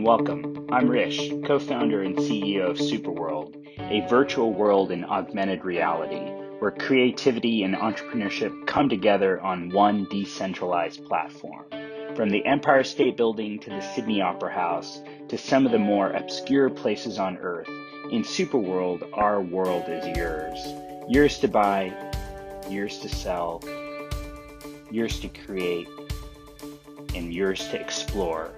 welcome. I'm Hrish, co-founder and CEO of SuperWorld, a virtual world in augmented reality where creativity and entrepreneurship come together on one decentralized platform. From the Empire State Building to the Sydney Opera House to some of the more obscure places on Earth, in SuperWorld, our world is yours. Yours to buy, yours to sell, yours to create, and yours to explore.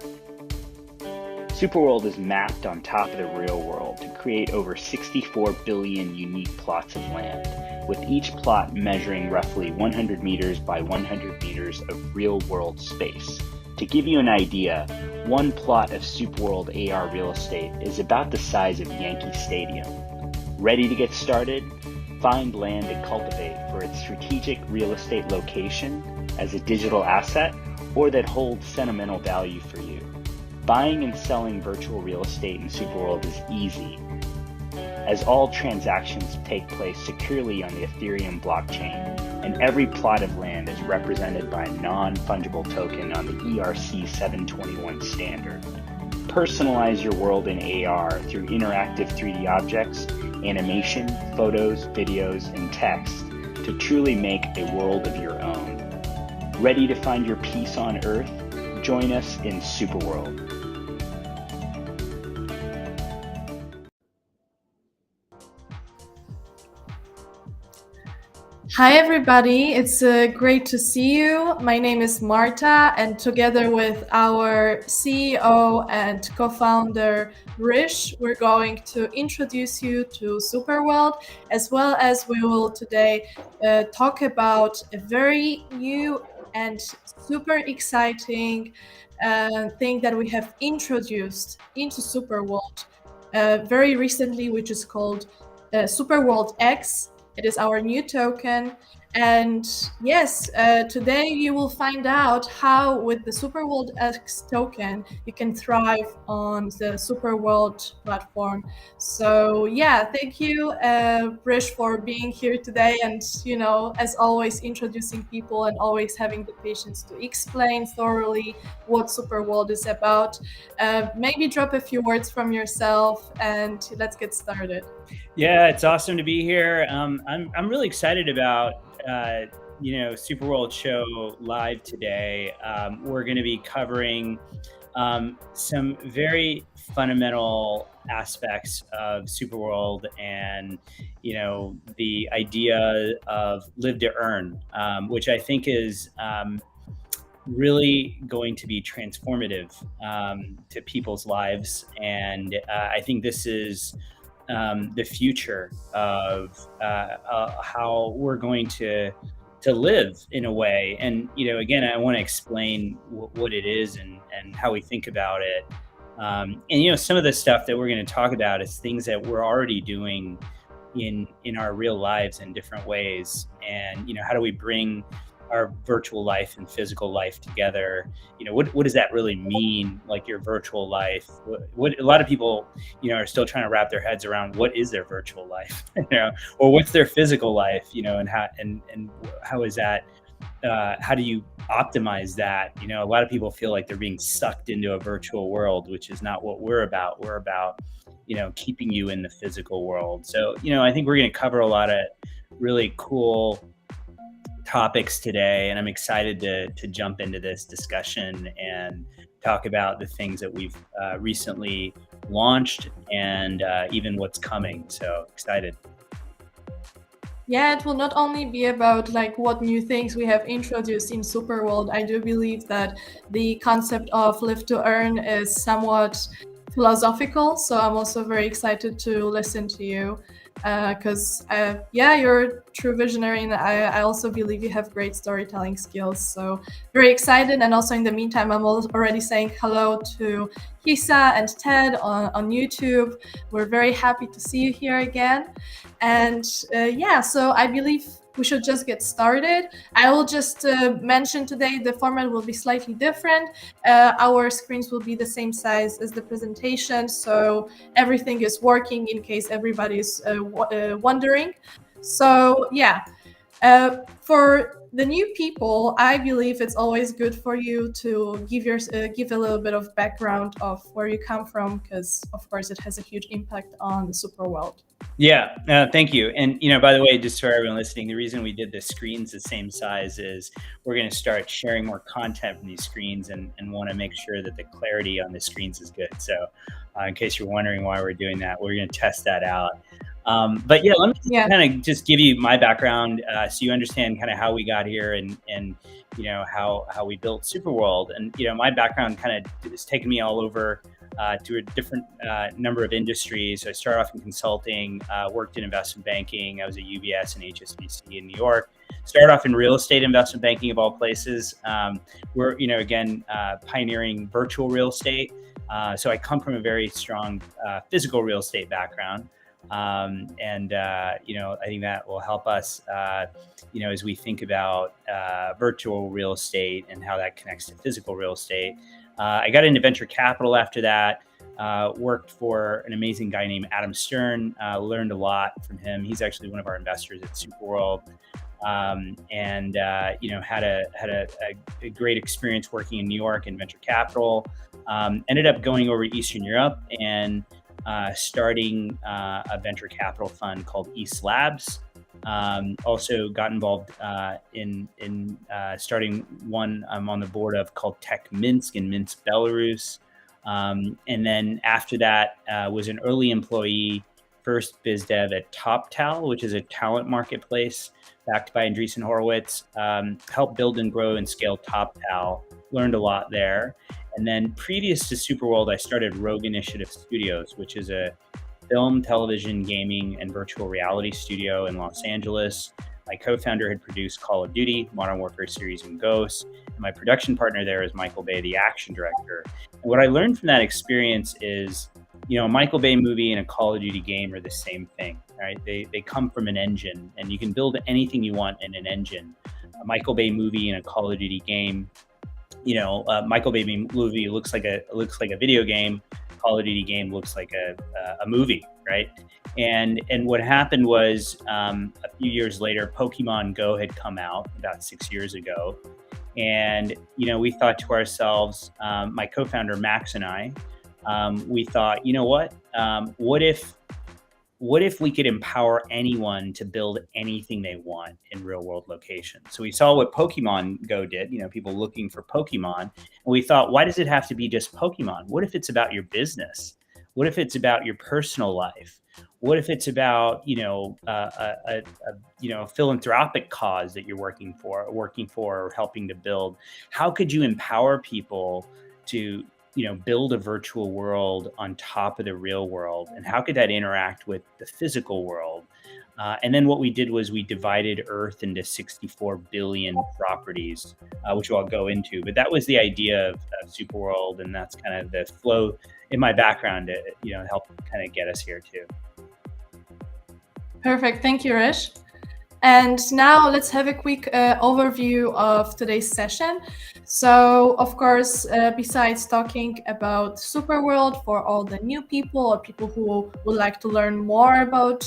SuperWorld is mapped on top of the real world to create over 64 billion unique plots of land, with each plot measuring roughly 100 meters by 100 meters of real-world space. To give you an idea, one plot of SuperWorld AR real estate is about the size of Yankee Stadium. Ready to get started? Find land to cultivate for its strategic real estate location as a digital asset or that holds sentimental value for you. Buying and selling virtual real estate in SuperWorld is easy, as all transactions take place securely on the Ethereum blockchain, and every plot of land is represented by a non-fungible token on the ERC 721 standard. Personalize your world in AR through interactive 3D objects, animation, photos, videos, and text to truly make a world of your own. Ready to find your peace on Earth? Join us in SuperWorld. Hi everybody, it's great to see you. My name is Marta, and together with our CEO and co-founder Hrish, we're going to introduce you to SuperWorld, as well as we will today talk about a very new and super exciting thing that we have introduced into SuperWorld very recently, which is called SuperWorld X. It is our new token. And yes, today you will find out how with the SuperWorld X token, you can thrive on the SuperWorld platform. So yeah, thank you, Hrish, for being here today. And, as always, introducing people and always having the patience to explain thoroughly what SuperWorld is about. Maybe drop a few words from yourself and let's get started. Yeah, it's awesome to be here. I'm really excited about SuperWorld show live today. We're going to be covering some very fundamental aspects of SuperWorld and the idea of live to earn, which I think is really going to be transformative to people's lives, and I think this is the future of how we're going to live in a way. And again, I want to explain what it is and how we think about it. And some of the stuff that we're going to talk about is things that we're already doing in our real lives in different ways. And how do we bring our virtual life and physical life together? What does that really mean? Like your virtual life, what a lot of people, are still trying to wrap their heads around what is their virtual life, or what's their physical life, and how is that, how do you optimize that? A lot of people feel like they're being sucked into a virtual world, which is not what we're about. We're about, keeping you in the physical world. So, I think we're going to cover a lot of really cool topics today, and I'm excited to jump into this discussion and talk about the things that we've recently launched and even what's coming. So excited. Yeah, it will not only be about what new things we have introduced in SuperWorld. I do believe that the concept of live to earn is somewhat philosophical. So I'm also very excited to listen to you. Because you're a true visionary, and I also believe you have great storytelling skills. So very excited. And also in the meantime, I'm already saying hello to Hisa and Ted on YouTube. We're very happy to see you here again. And so I believe we should just get started. I will just mention today the format will be slightly different. Our screens will be the same size as the presentation, so everything is working in case everybody's wondering. So For the new people, I believe it's always good for you to give a little bit of background of where you come from, because of course it has a huge impact on the super world. Yeah, thank you. And by the way, just for everyone listening, the reason we did the screens the same size is we're going to start sharing more content from these screens, and want to make sure that the clarity on the screens is good. So, in case you're wondering why we're doing that, we're going to test that out. But yeah, let me kind of just give you my background, so you understand kind of how we got here, and how we built SuperWorld. And my background kind of has taken me all over to a different number of industries. So I started off in consulting, worked in investment banking. I was at UBS and HSBC in New York. Started off in real estate investment banking, of all places. We're again pioneering virtual real estate. So I come from a very strong physical real estate background. I think that will help us, as we think about virtual real estate and how that connects to physical real estate. I got into venture capital after that, worked for an amazing guy named Adam Stern, learned a lot from him. He's actually one of our investors at SuperWorld. Had a great experience working in New York in venture capital. Ended up going over to Eastern Europe and starting a venture capital fund called East Labs. Also got involved in starting one I'm on the board of called Tech Minsk in Minsk, Belarus. And then after that, was an early employee, first biz dev at TopTal, which is a talent marketplace backed by Andreessen Horowitz. Helped build and grow and scale TopTal. Learned a lot there. And then previous to SuperWorld, I started Rogue Initiative Studios, which is a film, television, gaming, and virtual reality studio in Los Angeles. My co-founder had produced Call of Duty, Modern Warfare series, and Ghosts. And my production partner there is Michael Bay, the action director. And what I learned from that experience is, a Michael Bay movie and a Call of Duty game are the same thing, right? They come from an engine, and you can build anything you want in an engine. A Michael Bay movie and a Call of Duty game, Michael Bay movie looks like a video game. Call of Duty game looks like a movie, right? And what happened was, a few years later, Pokemon Go had come out about 6 years ago, and we thought to ourselves, my co-founder Max and I, we thought, what if we could empower anyone to build anything they want in real world locations? So we saw what Pokemon Go did, people looking for Pokemon. And we thought, why does it have to be just Pokemon? What if it's about your business? What if it's about your personal life? What if it's about, a philanthropic cause that you're working for or helping to build? How could you empower people to build a virtual world on top of the real world? And how could that interact with the physical world? And then what we did was we divided Earth into 64 billion properties, which I'll go into. But that was the idea of SuperWorld, and that's kind of the flow in my background to help kind of get us here too. Perfect. Thank you, Hrish. And now let's have a quick overview of today's session. So, of course, besides talking about SuperWorld for all the new people or people who would like to learn more about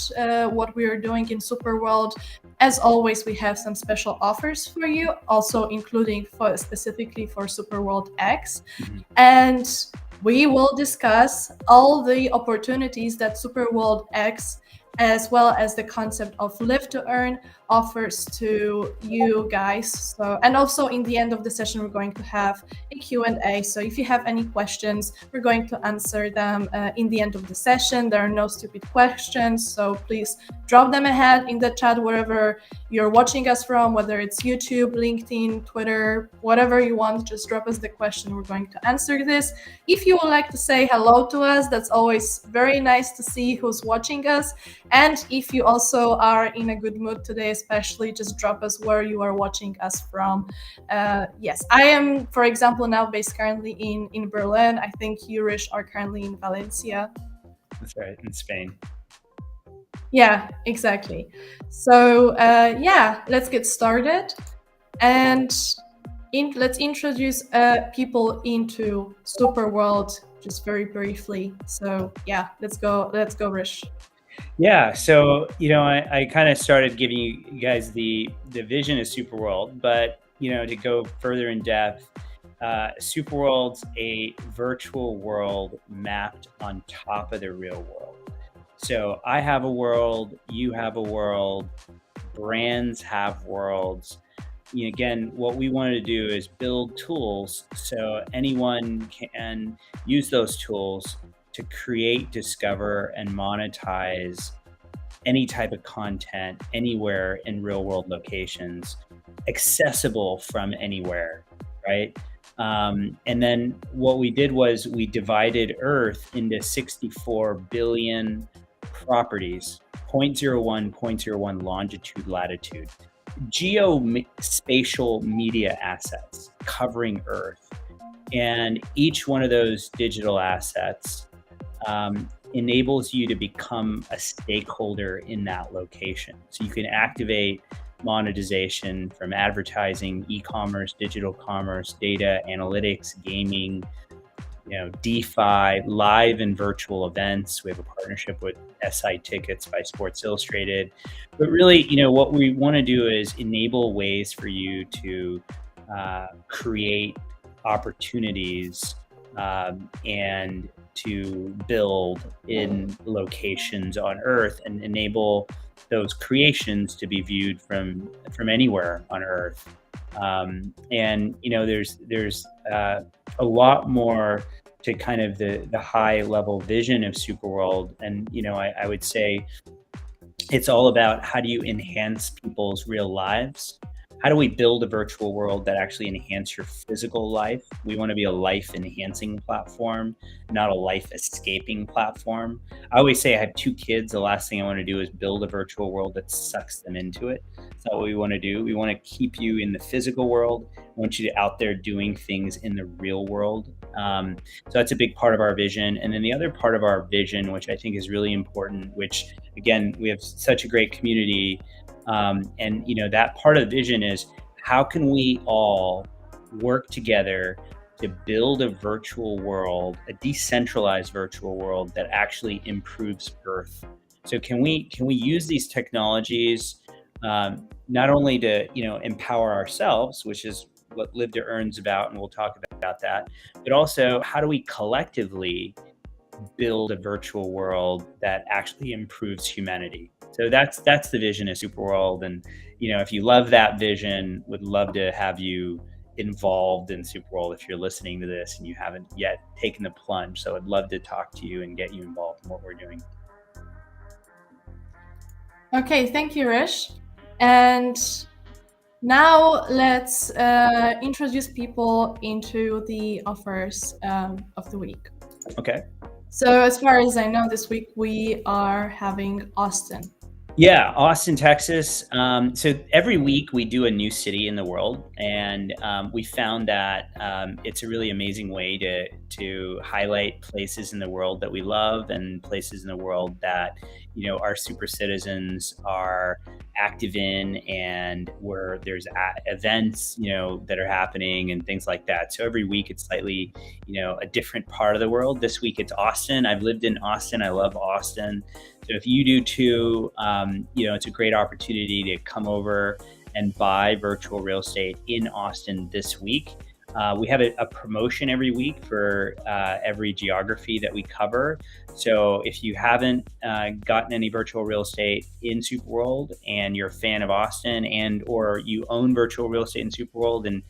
what we are doing in SuperWorld, as always, we have some special offers for you, also including specifically for SuperWorld X. Mm-hmm. And we will discuss all the opportunities that SuperWorld X, as well as the concept of live to earn, offers to you guys. So, and also in the end of the session, we're going to have a Q&A. So if you have any questions, we're going to answer them in the end of the session. There are no stupid questions. So please drop them ahead in the chat wherever you're watching us from, whether it's YouTube, LinkedIn, Twitter, whatever you want, just drop us the question. We're going to answer this. If you would like to say hello to us, that's always very nice to see who's watching us. And if you also are in a good mood today, especially, just drop us where you are watching us from. Yes, I am, for example, now based currently in Berlin. I think you, Hrish, are currently in Valencia. That's right, in Spain. Yeah, exactly. So let's get started. And let's introduce people into SuperWorld just very briefly. So yeah, let's go, Hrish. Yeah, so I kind of started giving you guys the vision of SuperWorld, but to go further in depth, SuperWorld's a virtual world mapped on top of the real world. So I have a world, you have a world, brands have worlds. Again, what we wanted to do is build tools so anyone can use those tools to create, discover, and monetize any type of content anywhere in real world locations, accessible from anywhere, right? And then what we did was we divided Earth into 64 billion properties, 0.01, 0.01 longitude, latitude, geospatial media assets covering Earth. And each one of those digital assets enables you to become a stakeholder in that location. So you can activate monetization from advertising, e-commerce, digital commerce, data, analytics, gaming, DeFi, live and virtual events. We have a partnership with SI Tickets by Sports Illustrated. But really, what we want to do is enable ways for you to create opportunities and to build in locations on Earth and enable those creations to be viewed from anywhere on Earth. And there's a lot more to kind of the high level vision of SuperWorld. And I would say it's all about how do you enhance people's real lives. How do we build a virtual world that actually enhance your physical life? We want to be a life enhancing platform, not a life escaping platform. I always say I have 2 kids. The last thing I want to do is build a virtual world that sucks them into it. It's not what we want to do. We want to keep you in the physical world. I want you to out there doing things in the real world. So that's a big part of our vision. And then the other part of our vision, which I think is really important, which again, we have such a great community. And that part of the vision is how can we all work together to build a virtual world, a decentralized virtual world that actually improves Earth. So can we use these technologies not only to empower ourselves, which is what Live to Earn's about, and we'll talk about that, but also how do we collectively build a virtual world that actually improves humanity. So that's the vision of SuperWorld. And if you love that vision, would love to have you involved in SuperWorld if you're listening to this and you haven't yet taken the plunge. So I'd love to talk to you and get you involved in what we're doing. Okay, thank you, Hrish. And now let's introduce people into the offers of the week. Okay. So as far as I know, this week we are having Austin. Yeah, Austin, Texas. So every week we do a new city in the world, and we found that it's a really amazing way to highlight places in the world that we love and places in the world that our super citizens are active in, and where there's events that are happening and things like that. So every week it's slightly a different part of the world. This week it's Austin. I've lived in Austin. I love Austin. So if you do too, it's a great opportunity to come over and buy virtual real estate in Austin this week. We have a promotion every week for every geography that we cover. So if you haven't gotten any virtual real estate in SuperWorld and you're a fan of Austin, and or you own virtual real estate in SuperWorld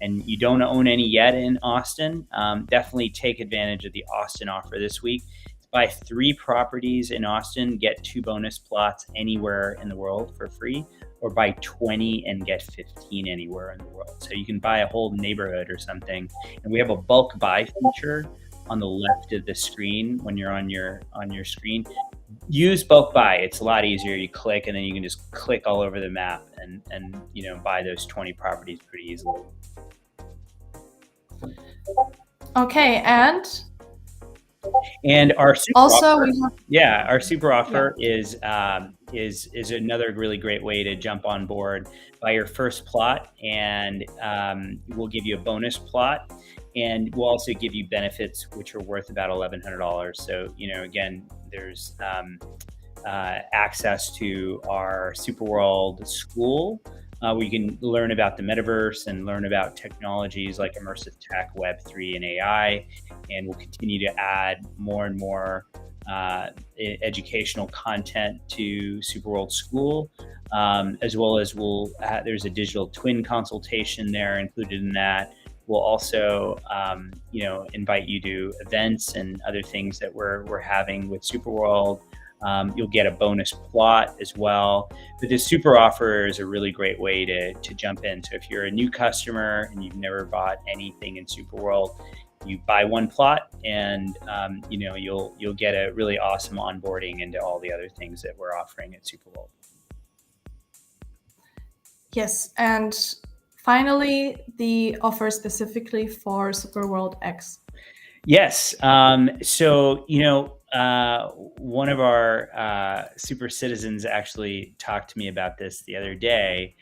and you don't own any yet in Austin, definitely take advantage of the Austin offer this week. Buy 3 properties in Austin, get 2 bonus plots anywhere in the world for free, or buy 20 and get 15 anywhere in the world. So you can buy a whole neighborhood or something. And we have a bulk buy feature on the left of the screen when you're on your screen. Use bulk buy. It's a lot easier. You click and then you can just click all over the map and buy those 20 properties pretty easily. Okay, and our super also offer, our super offer is another really great way to jump on board. Buy your first plot, and we'll give you a bonus plot, and we'll also give you benefits which are worth about $1,100. So again, there's access to our SuperWorld school, where you can learn about the metaverse and learn about technologies like immersive tech, Web3, and AI. And we'll continue to add more and more educational content to SuperWorld School, as well as there's a digital twin consultation there included in that. We'll also, invite you to events and other things that we're having with SuperWorld. You'll get a bonus plot as well. But this super offer is a really great way to jump in. So if you're a new customer and you've never bought anything in SuperWorld, you buy one plot, and you'll get a really awesome onboarding into all the other things that we're offering at SuperWorld. Yes, and finally, the offer specifically for SuperWorld X. Yes. So, one of our super citizens actually talked to me about this the other day,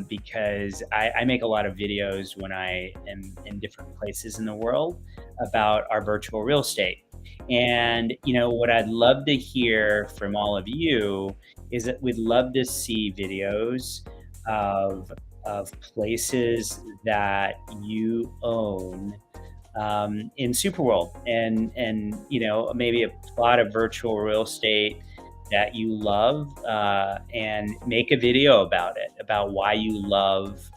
because I make a lot of videos when I am in different places in the world about our virtual real estate. And, what I'd love to hear from all of you is that we'd love to see videos of places that you own in SuperWorld, and maybe a plot of virtual real estate that you love, and make a video about it, about why you love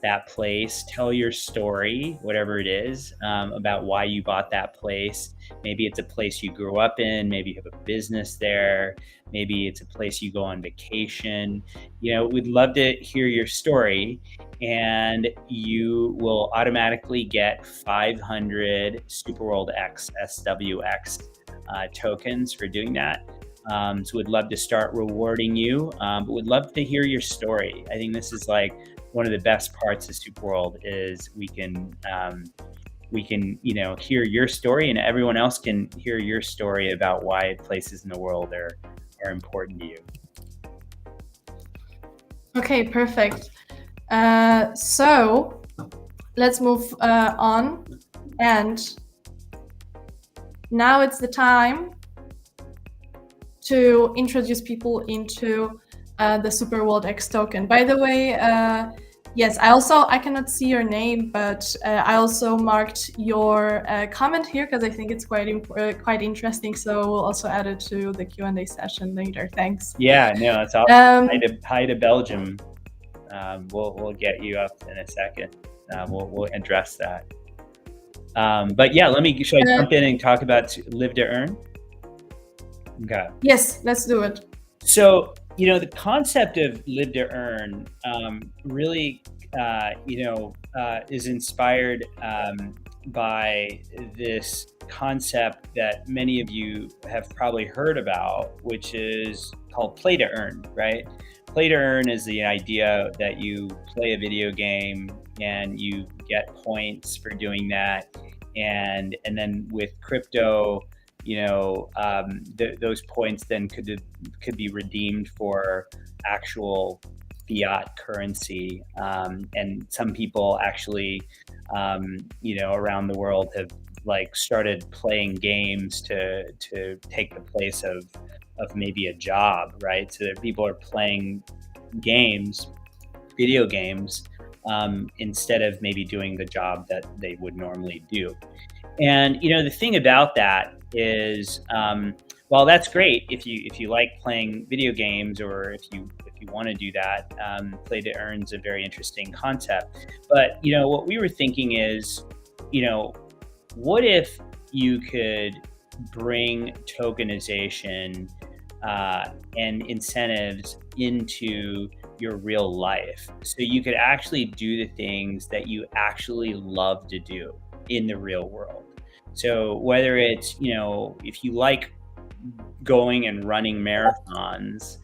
that place. Tell your story, whatever it is, about why you bought that place. Maybe it's a place you grew up in, maybe you have a business there, maybe it's a place you go on vacation. We'd love to hear your story, and you will automatically get 500 SuperWorld X SWX tokens for doing that. So we'd love to start rewarding you, but we'd love to hear your story. I think this is like one of the best parts of SuperWorld is we can hear your story, and everyone else can hear your story about why places in the world are important to you. Okay, perfect. So let's move on, and now it's the time to introduce people into the SuperWorld X token. By the way, yes, I cannot see your name, but I also marked your comment here because I think it's quite interesting. So we'll also add it to the Q&A session later. Thanks. Yeah, no, that's awesome. Hi to Belgium. We'll get you up in a second. We'll address that. But yeah, should I jump in and talk about Live to Earn? Okay. Yes, let's do it. So, the concept of Live to Earn really, is inspired by this concept that many of you have probably heard about, which is called Play to Earn, right? Play to Earn is the idea that you play a video game and you get points for doing that. And then with crypto, those points then could be redeemed for actual fiat currency. And some people actually, around the world have started playing games to take the place of maybe a job, right? So that people are playing video games, instead of maybe doing the job that they would normally do. And the thing about that is, while that's great if you like playing video games, or if you want to do that, Play to Earn's a very interesting concept. But what we were thinking is, what if you could bring tokenization and incentives into your real life, so you could actually do the things that you actually love to do in the real world. So whether it's, if you like going and running marathons,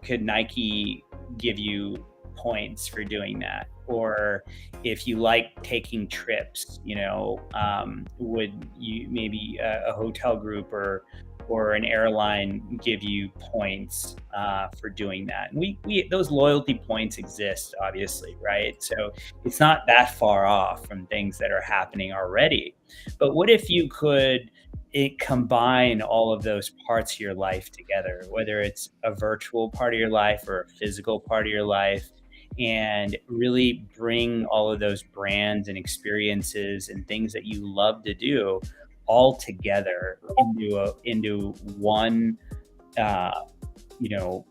could Nike give you points for doing that? Or if you like taking trips, would you maybe a hotel group or an airline give you points for doing that? And we those loyalty points exist, obviously, right? So it's not that far off from things that are happening already. But what if you could it combine all of those parts of your life together, whether it's a virtual part of your life or a physical part of your life, and really bring all of those brands and experiences and things that you love to do all together into one, uh, you know,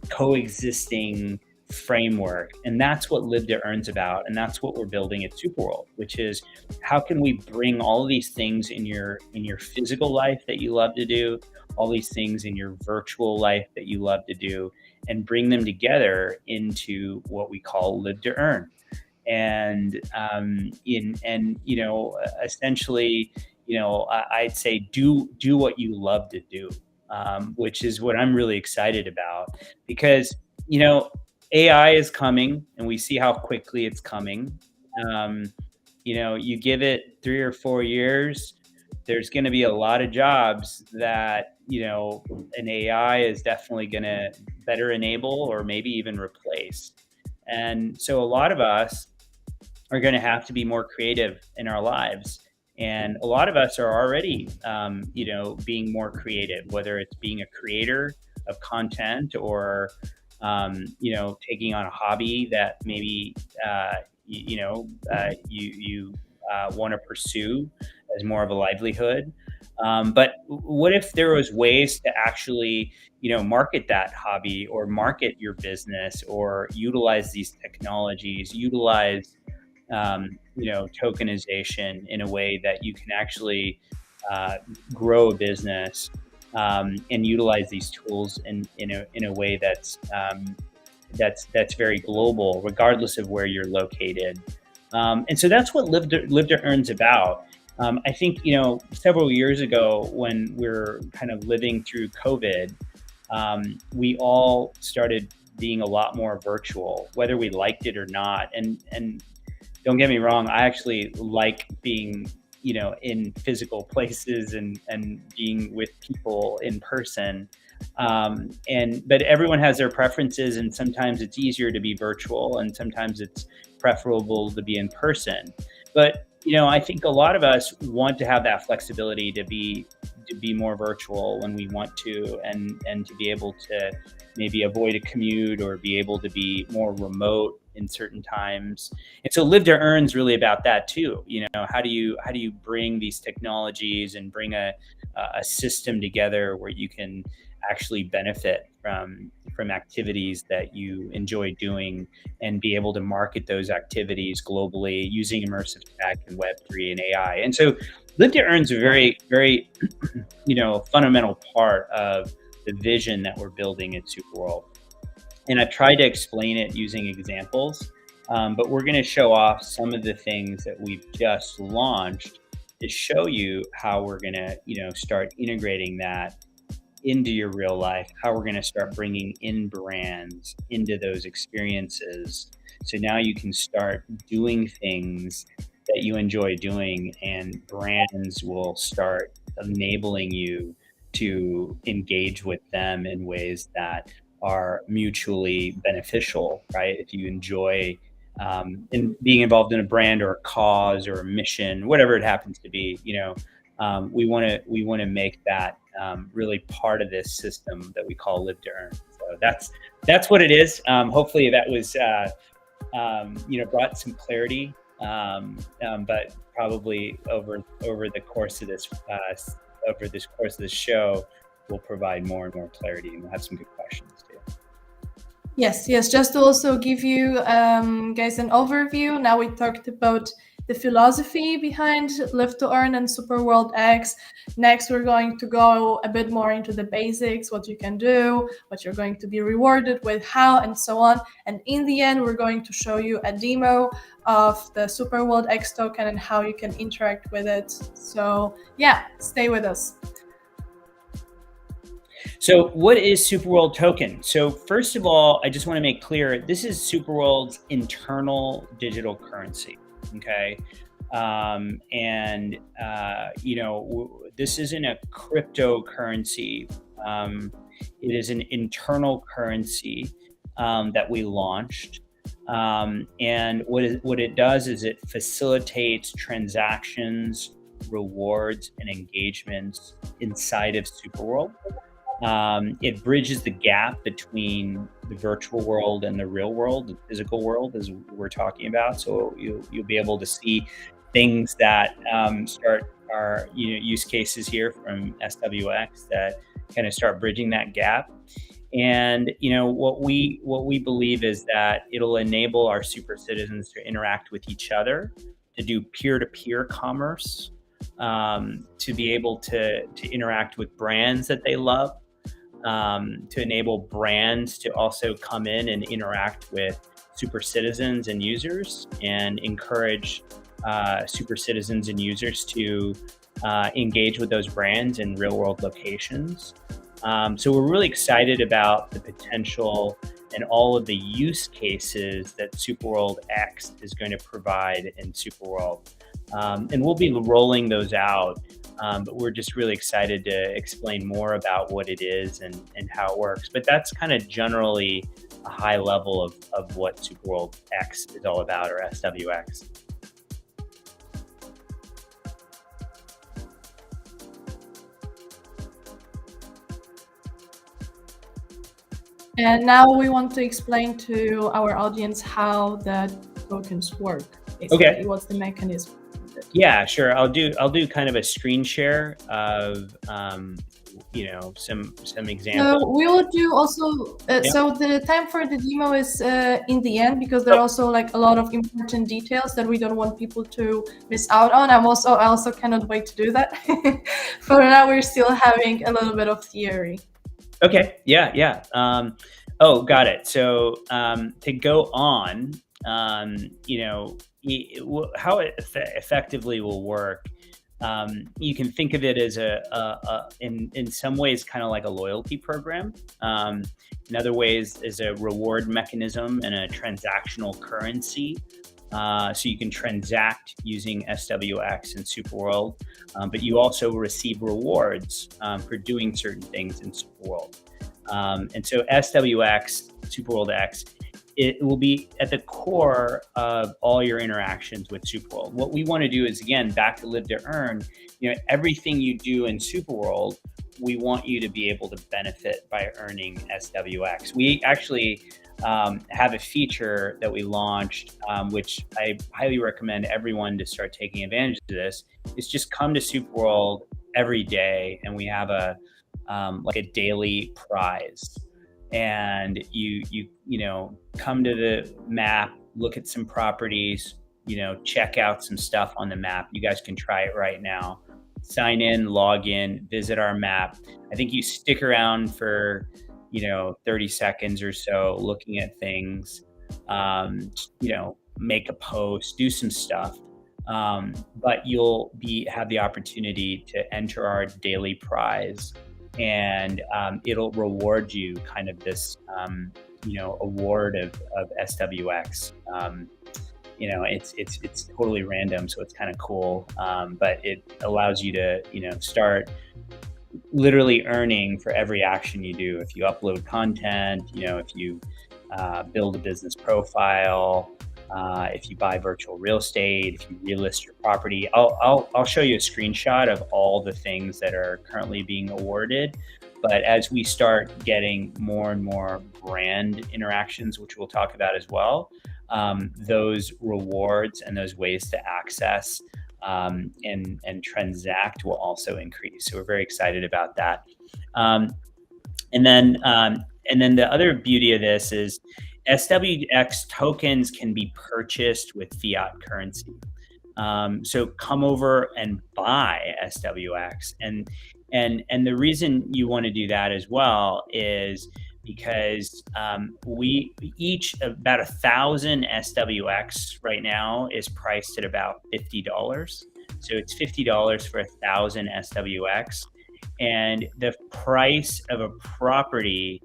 coexisting framework. And that's what Live to Earn's about. And that's what we're building at Superworld, which is how can we bring all of these things in your physical life that you love to do, all these things in your virtual life that you love to do, and bring them together into what we call Live to Earn. And essentially, I'd say do what you love to do, which is what I'm really excited about, because AI is coming, and we see how quickly it's coming. Um, you give it 3 or 4 years, there's going to be a lot of jobs that an AI is definitely going to better enable or maybe even replace. And so a lot of us are going to have to be more creative in our lives. And a lot of us are already, being more creative, whether it's being a creator of content or, taking on a hobby that maybe, you want to pursue as more of a livelihood. But what if there was ways to actually, market that hobby or market your business or utilize these technologies, utilize tokenization in a way that you can actually grow a business, and utilize these tools in a way that's very global, regardless of where you're located. And so that's what Live to Earn's about. I think several years ago, when we're kind of living through COVID, we all started being a lot more virtual, whether we liked it or not. And don't get me wrong, I actually like being, in physical places and being with people in person. But everyone has their preferences, and sometimes it's easier to be virtual, and sometimes it's preferable to be in person. But I think a lot of us want to have that flexibility to be more virtual when we want to, and to be able to maybe avoid a commute or be able to be more remote in certain times. And so Live to Earn's really about that too. How do you bring these technologies and bring a system together where you can actually benefit from activities that you enjoy doing, and be able to market those activities globally using immersive tech and Web3 and AI. And so Live to Earn's a very, very, fundamental part of the vision that we're building at Superworld. And I've tried to explain it using examples, but we're going to show off some of the things that we've just launched to show you how we're going to, start integrating that into your real life, how we're going to start bringing in brands into those experiences. So now you can start doing things that you enjoy doing, and brands will start enabling you to engage with them in ways that are mutually beneficial, right? If you enjoy in being involved in a brand or a cause or a mission, whatever it happens to be, we want to make that really part of this system that we call Live to Earn. So that's what it is. Hopefully that was brought some clarity, but probably over the course of this show, we'll provide more and more clarity, and we'll have some good questions too. Yes. Just to also give you guys an overview. Now we talked about the philosophy behind Live to Earn and SuperWorld X. Next, we're going to go a bit more into the basics, what you can do, what you're going to be rewarded with, how, and so on. And in the end, we're going to show you a demo of the SuperWorld X token and how you can interact with it. So yeah, stay with us. So what is SuperWorld token? So first of all, I just want to make clear, this is SuperWorld's internal digital currency. Okay. This isn't a cryptocurrency. It is an internal currency that we launched. And what it does is it facilitates transactions rewards and engagements inside of SuperWorld. It bridges the gap between the virtual world and the real world, the physical world, as we're talking about. So you'll be able to see things that start our use cases here from SWX that kind of start bridging that gap. And what we believe is that it'll enable our super citizens to interact with each other, to do peer-to-peer commerce, to be able to interact with brands that they love, to enable brands to also come in and interact with super citizens and users, and encourage super citizens and users to engage with those brands in real world locations. So we're really excited about the potential and all of the use cases that SuperWorld X is going to provide in SuperWorld. And we'll be rolling those out, but we're just really excited to explain more about what it is and how it works. But that's kind of generally a high level of what SuperWorld X is all about, or SWX. And now we want to explain to our audience how the tokens work. Okay. What's the mechanism? Yeah, sure. I'll do kind of a screen share of some examples. So we will do also. So the time for the demo is in the end, because there are also like a lot of important details that we don't want people to miss out on. I also cannot wait to do that. For now, we're still having a little bit of theory. Okay. Yeah. Got it. So to go on, how it effectively will work. You can think of it as in some ways kind of like a loyalty program. In other ways, as a reward mechanism and a transactional currency. So you can transact using SWX and SuperWorld, but you also receive rewards for doing certain things in SuperWorld. And so SWX, SuperWorld X, it will be at the core of all your interactions with SuperWorld. What we want to do is, again, back to live to earn, everything you do in SuperWorld, we want you to be able to benefit by earning SWX. We actually have a feature that we launched, which I highly recommend everyone to start taking advantage of this. Is just come to SuperWorld every day, and we have a daily prize. And you come to the map, look at some properties, check out some stuff on the map. You guys can try it right now. Sign in, log in, visit our map. I think you stick around for 30 seconds or so looking at things, make a post, do some stuff. But you'll have the opportunity to enter our daily prize, and it'll reward you kind of this, award of SWX. It's totally random, so it's kind of cool. But it allows you to, start literally earning for every action you do. If you upload content, if you build a business profile, if you buy virtual real estate, if you relist your property. I'll show you a screenshot of all the things that are currently being awarded. But as we start getting more and more brand interactions, which we'll talk about as well, those rewards and those ways to access and transact will also increase. So we're very excited about that. And then the other beauty of this is SWX tokens can be purchased with fiat currency. So come over and buy SWX. And the reason you want to do that as well is because we each about 1,000 SWX right now is priced at about $50. So it's $50 for 1,000 SWX, and the price of a property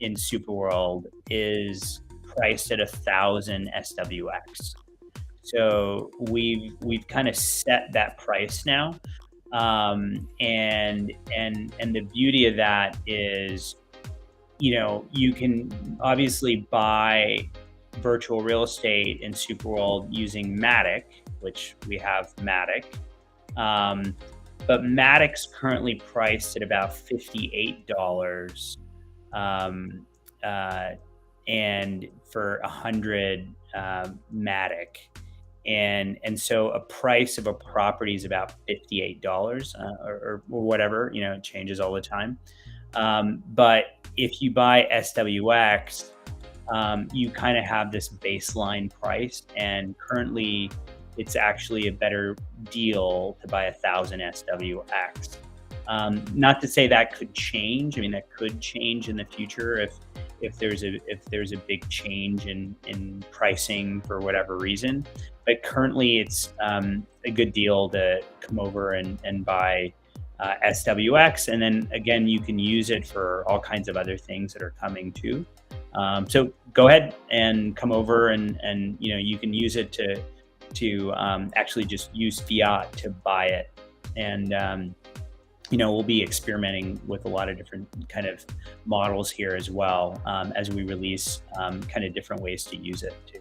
in SuperWorld is priced at 1,000 SWX. So we've kind of set that price now, and the beauty of that is, you can obviously buy virtual real estate in SuperWorld using Matic, which we have Matic, But Matic's currently priced at about $58, um, and for 100 Matic, and so a price of a property is about $58, or whatever. It changes all the time. But if you buy SWX, you kind of have this baseline price, and currently it's actually a better deal to buy 1,000 SWX. Not to say that could change. I mean, that could change in the future if there's a big change in pricing for whatever reason. But currently, it's a good deal to come over and buy SWX, and then again, you can use it for all kinds of other things that are coming too. So go ahead and come over, and you can use it to actually just use fiat to buy it, and we'll be experimenting with a lot of different kind of models here as well, as we release kind of different ways to use it too.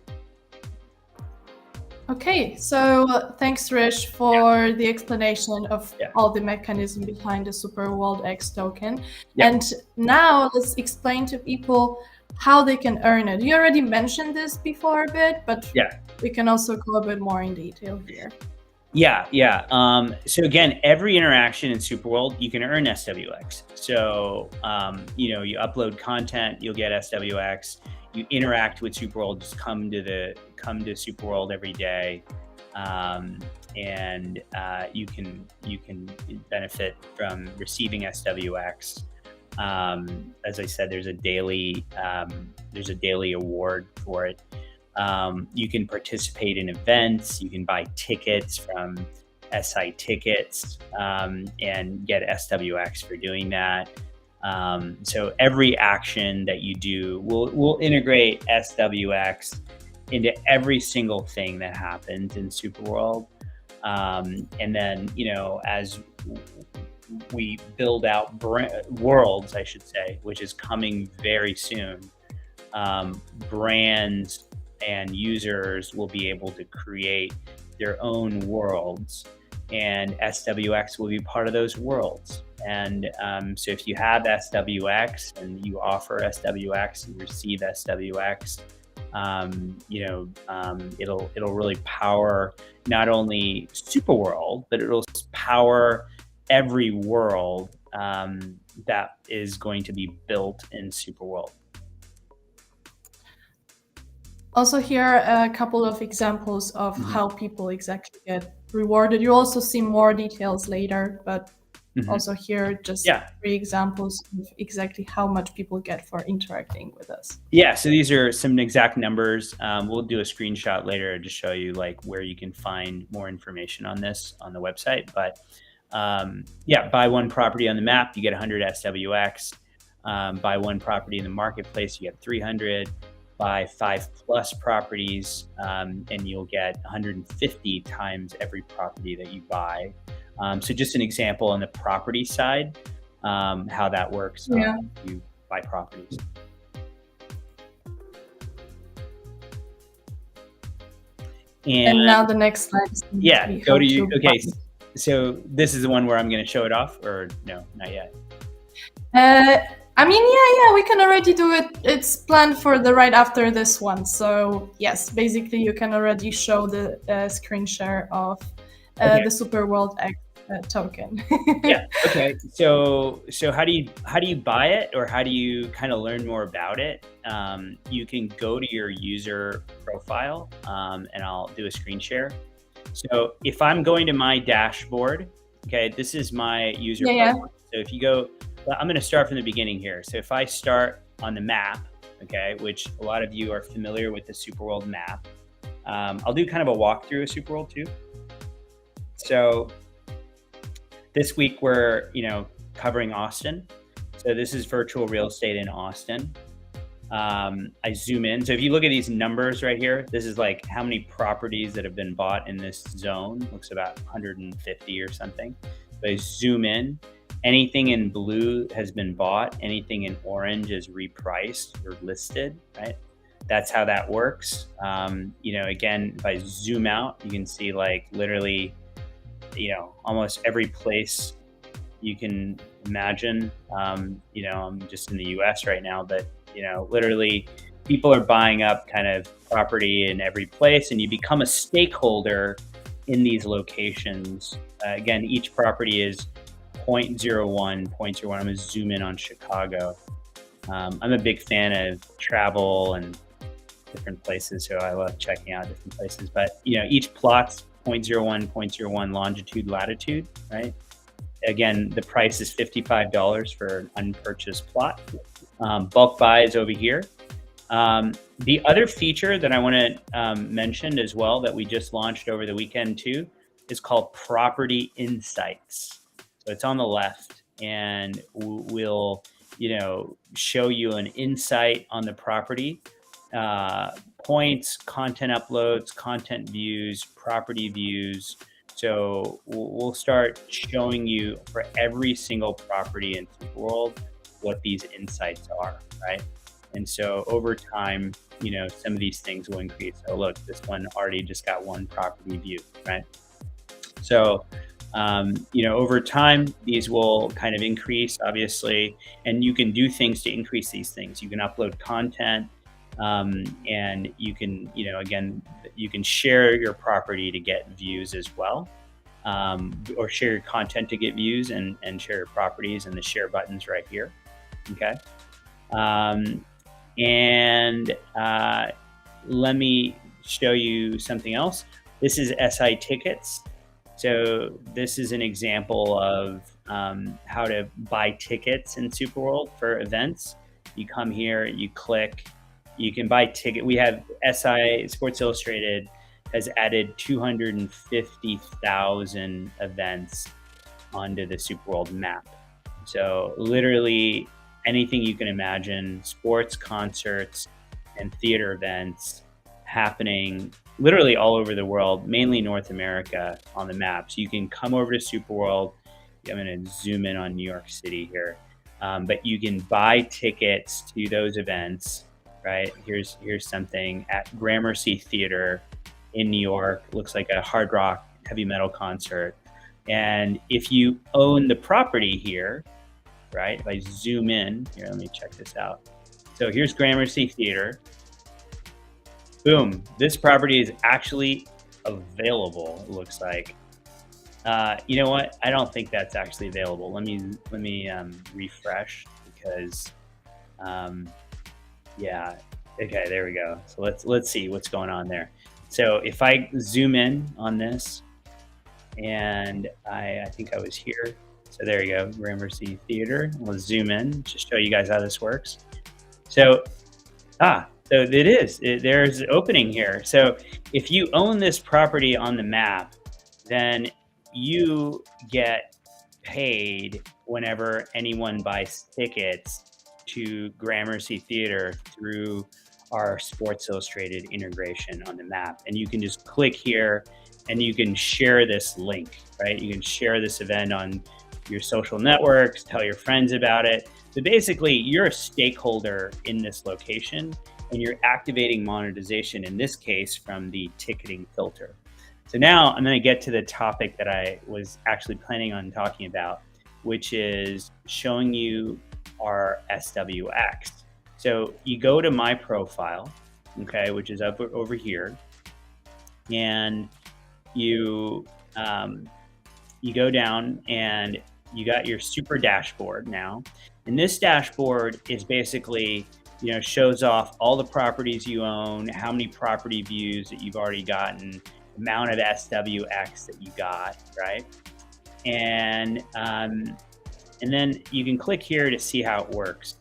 Okay, so thanks, Hrish, for the explanation of all the mechanism behind the SuperWorld X token. And now let's explain to people how they can earn it. You already mentioned this before a bit, but we can also go a bit more in detail here. So again, every interaction in SuperWorld, you can earn SWX. So, you upload content, you'll get SWX. You interact with SuperWorld, just come to SuperWorld every day, and you can benefit from receiving SWX. As I said, there's a daily award for it. You can participate in events. You can buy tickets from SI Tickets, and get SWX for doing that. So every action that you do, we'll integrate SWX into every single thing that happens in SuperWorld. And then, as we build out worlds, I should say, which is coming very soon, brands and users will be able to create their own worlds, and SWX will be part of those worlds. And so if you have SWX and you offer SWX and receive SWX, it'll really power not only SuperWorld, but it'll power every world that is going to be built in SuperWorld. Also here a couple of examples of how people exactly get rewarded. You also see more details later, but also here just 3 examples of exactly how much people get for interacting with us. So these are some exact numbers. We'll do a screenshot later to show you where you can find more information on this on the website. But buy one property on the map, you get 100 SWX. Buy one property in the marketplace, you get 300. Buy 5+ properties, and you'll get 150 times every property that you buy. So just an example on the property side, how that works. You buy properties. And now the next slide. Go to you. Okay, so this is the one where I'm going to show it off, or no, not yet. We can already do it. It's planned for right after this one. So yes, basically you can already show the screen share of the SuperWorld X token. Okay. So how do you buy it, or how do you kind of learn more about it? You can go to your user profile, and I'll do a screen share. So if I'm going to my dashboard, okay, this is my user profile. So if you go, I'm going to start from the beginning here. So if I start on the map, okay, which a lot of you are familiar with the SuperWorld map, I'll do kind of a walkthrough of SuperWorld too. So this week we're, covering Austin. So this is virtual real estate in Austin. I zoom in. So if you look at these numbers right here, this is how many properties that have been bought in this zone. Looks about 150 or something. So I zoom in. Anything in blue has been bought. Anything in orange is repriced or listed, right? That's how that works. Again, if I zoom out, you can see literally almost every place you can imagine. I'm just in the US right now, but literally people are buying up kind of property in every place, and you become a stakeholder in these locations. Again, each property is 0.01, 0.01. I'm gonna zoom in on Chicago. I'm a big fan of travel and different places, so I love checking out different places. But each plot's 0.01, 0.01 longitude, latitude, right? Again, the price is $55 for an unpurchased plot. Bulk buys over here. The other feature that I want to mention as well that we just launched over the weekend too is called Property Insights. So it's on the left, and we'll show you an insight on the property, points, content uploads, content views, property views. So we'll start showing you for every single property in SuperWorld what these insights are, right? And so over time, some of these things will increase. So look, this one already just got one property view, right? So, over time, these will kind of increase, obviously, and you can do things to increase these things. You can upload content, and you can, again, you can share your property to get views as well, or share your content to get views and share your properties, and the share button's right here, okay? Let me show you something else. This is SI tickets. So this is an example of how to buy tickets in SuperWorld for events. You come here, you click, you can buy ticket. We have SI, Sports Illustrated has added 250,000 events onto the SuperWorld map. So literally anything you can imagine, sports, concerts, and theater events happening literally all over the world, mainly North America, on the map. So you can come over to SuperWorld. I'm going to zoom in on New York City here. But you can buy tickets to those events, right? Here's something at Gramercy Theater in New York. Looks like a hard rock heavy metal concert. And if you own the property here, right? If I zoom in here, let me check this out. So here's Gramercy Theater. Boom, this property is actually available, it looks like. You know what? I don't think that's actually available. Let me refresh, because yeah, okay, there we go. So let's see what's going on there. So if I zoom in on this, and I think I was here. So there you go, Gramercy Theater. We'll zoom in to show you guys how this works. So, so there's an opening here. So if you own this property on the map, then you get paid whenever anyone buys tickets to Gramercy Theater through our Sports Illustrated integration on the map. And you can just click here and you can share this link, right? You can share this event on your social networks, tell your friends about it. So basically, you're a stakeholder in this location, and you're activating monetization, in this case, from the ticketing filter. So now I'm going to get to the topic that I was actually planning on talking about, which is showing you our SWX. So you go to my profile, okay, which is up over here, and you go down and you got your super dashboard now. And this dashboard is basically, shows off all the properties you own, how many property views that you've already gotten, amount of SWX that you got, right? And then you can click here to see how it works.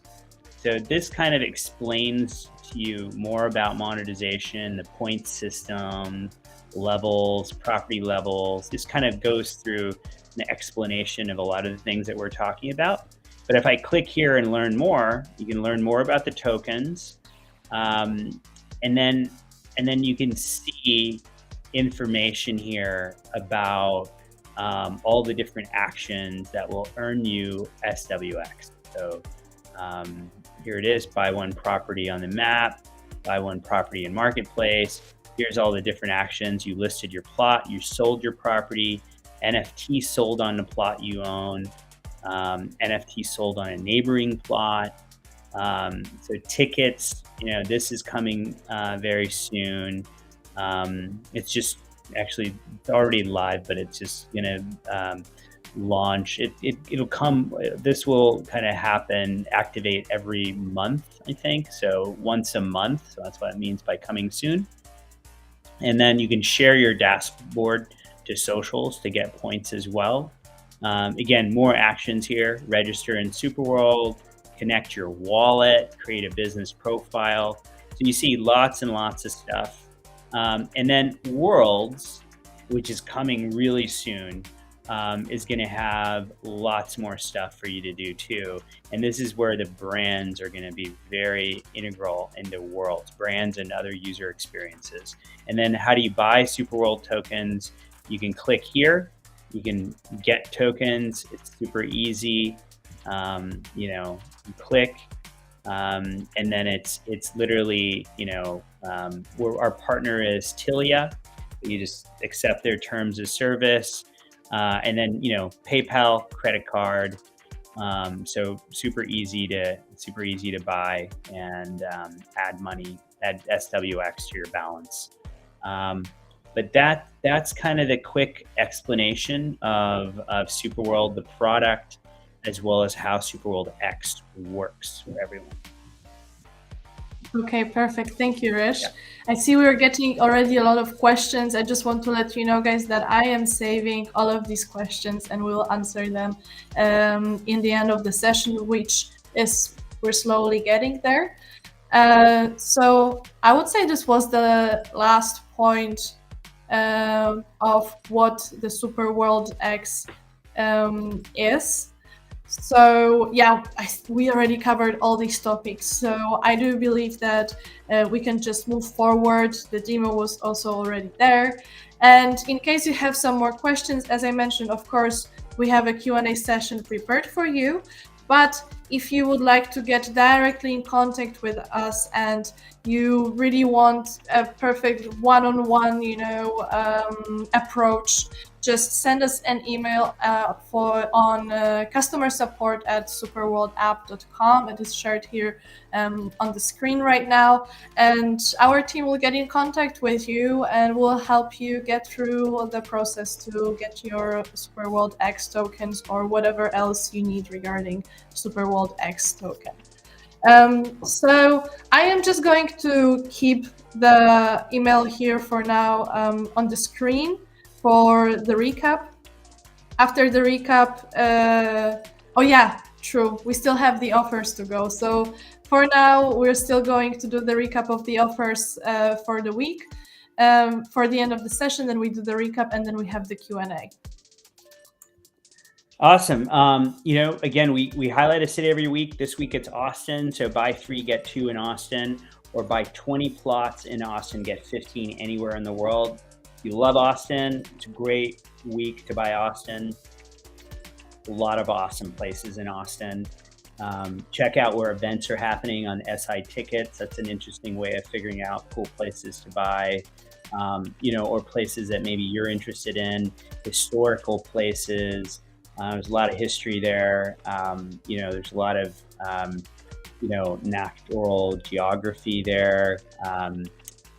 So this kind of explains to you more about monetization, the point system, levels, property levels. This kind of goes through an explanation of a lot of the things that we're talking about. But if I click here and learn more, you can learn more about the tokens. And then you can see information here about all the different actions that will earn you SWX. So here it is, buy one property on the map, buy one property in marketplace. Here's all the different actions. You listed your plot, you sold your property, NFT sold on the plot you own, NFT sold on a neighboring plot. So tickets, this is coming very soon. It's just actually it's already live, but it's just gonna launch. It'll come. This will kind of activate every month, I think. So once a month. So that's what it means by coming soon. And then you can share your dashboard to socials to get points as well. Again, more actions here. Register in SuperWorld, connect your wallet, create a business profile. So you see lots and lots of stuff. And then Worlds, which is coming really soon, is going to have lots more stuff for you to do too. And this is where the brands are going to be very integral into Worlds, brands and other user experiences. And then how do you buy SuperWorld tokens? You can click here. You can get tokens. It's super easy. You click, and then it's literally, our partner is Tilia. You just accept their terms of service, and then PayPal, credit card. So super easy to buy and add money, add SWX to your balance. But that's kind of the quick explanation of SuperWorld, the product, as well as how SuperWorld X works for everyone. Okay, perfect. Thank you, Hrish. Yeah. I see we're getting already a lot of questions. I just want to let you know, guys, that I am saving all of these questions and we'll answer them in the end of the session, which is we're slowly getting there. So I would say this was the last point of what the SuperWorld X is. So yeah, we already covered all these topics. So I do believe that we can just move forward. The demo was also already there. And in case you have some more questions, as I mentioned, of course, we have a Q&A session prepared for you. But if you would like to get directly in contact with us and you really want a perfect one-on-one, approach, just send us an email on customer support at superworldapp.com. It is shared here on the screen right now. And our team will get in contact with you and will help you get through the process to get your SuperWorld X tokens or whatever else you need regarding SuperWorld X token. So I am just going to keep the email here for now on the screen for the recap. After the recap, oh yeah, true, we still have the offers to go. So for now, we're still going to do the recap of the offers for the week. For the end of the session, then we do the recap and then we have the Q&A. Awesome. Again, we highlight a city every week. This week it's Austin. So buy 3, get 2 in Austin, or buy 20 plots in Austin, get 15 anywhere in the world. If you love Austin, it's a great week to buy Austin. A lot of awesome places in Austin. Check out where events are happening on SI tickets. That's an interesting way of figuring out cool places to buy, or places that maybe you're interested in, historical places. There's a lot of history there. There's a lot of, natural geography there.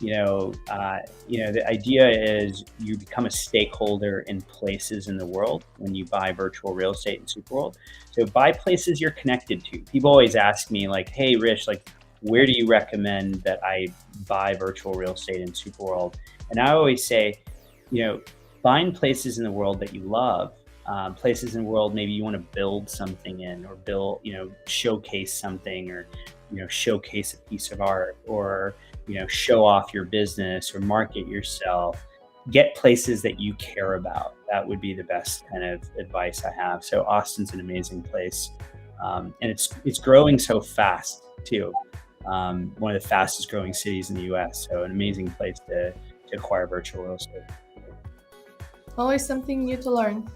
The idea is you become a stakeholder in places in the world when you buy virtual real estate in SuperWorld. So buy places you're connected to. People always ask me like, hey, Hrish, where do you recommend that I buy virtual real estate in SuperWorld? And I always say, find places in the world that you love. Places in the world maybe you want to build something in, or showcase something, or showcase a piece of art, or show off your business or market yourself. Get places that you care about. That would be the best kind of advice I have. So Austin's an amazing place, and it's growing so fast too. One of the fastest growing cities in the US. So an amazing place to acquire virtual real estate. Always something new to learn.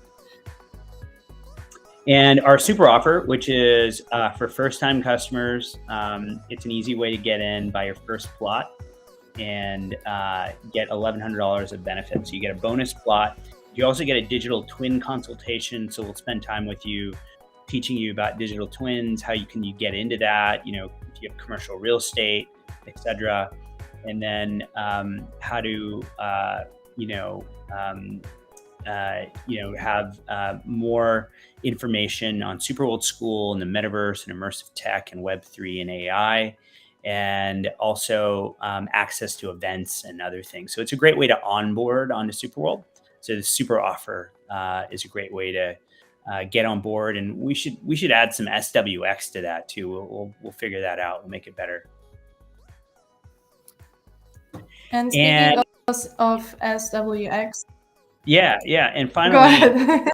And our super offer, which is for first-time customers, it's an easy way to get in, buy your first plot, and get $1,100 of benefits. So you get a bonus plot. You You also get a digital twin consultation. So we'll spend time with you, teaching you about digital twins, how you get into that, if you have commercial real estate, etc. And then how to, have more information on SuperWorld School and the metaverse and immersive tech and Web3 and AI, and also access to events and other things. So it's a great way to onboard onto SuperWorld. So the super offer is a great way to get on board, and we should add some SWX to that too. We'll figure that out. We'll make it better. And speaking of SWX. Yeah. And finally, go ahead.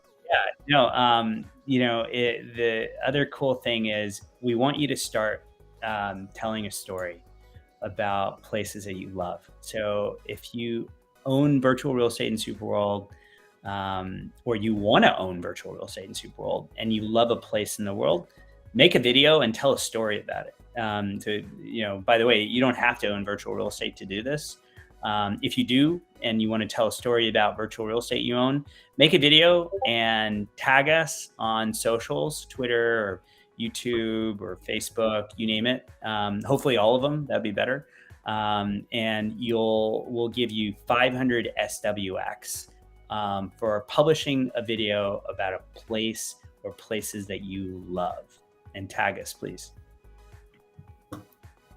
The other cool thing is we want you to start telling a story about places that you love. So if you own virtual real estate in SuperWorld, or you want to own virtual real estate in SuperWorld and you love a place in the world, make a video and tell a story about it. By the way, you don't have to own virtual real estate to do this. If you do, and you want to tell a story about virtual real estate you own, make a video and tag us on socials, Twitter or YouTube or Facebook, you name it. Hopefully all of them, that'd be better. And we'll give you 500 SWX for publishing a video about a place or places that you love. And tag us, please.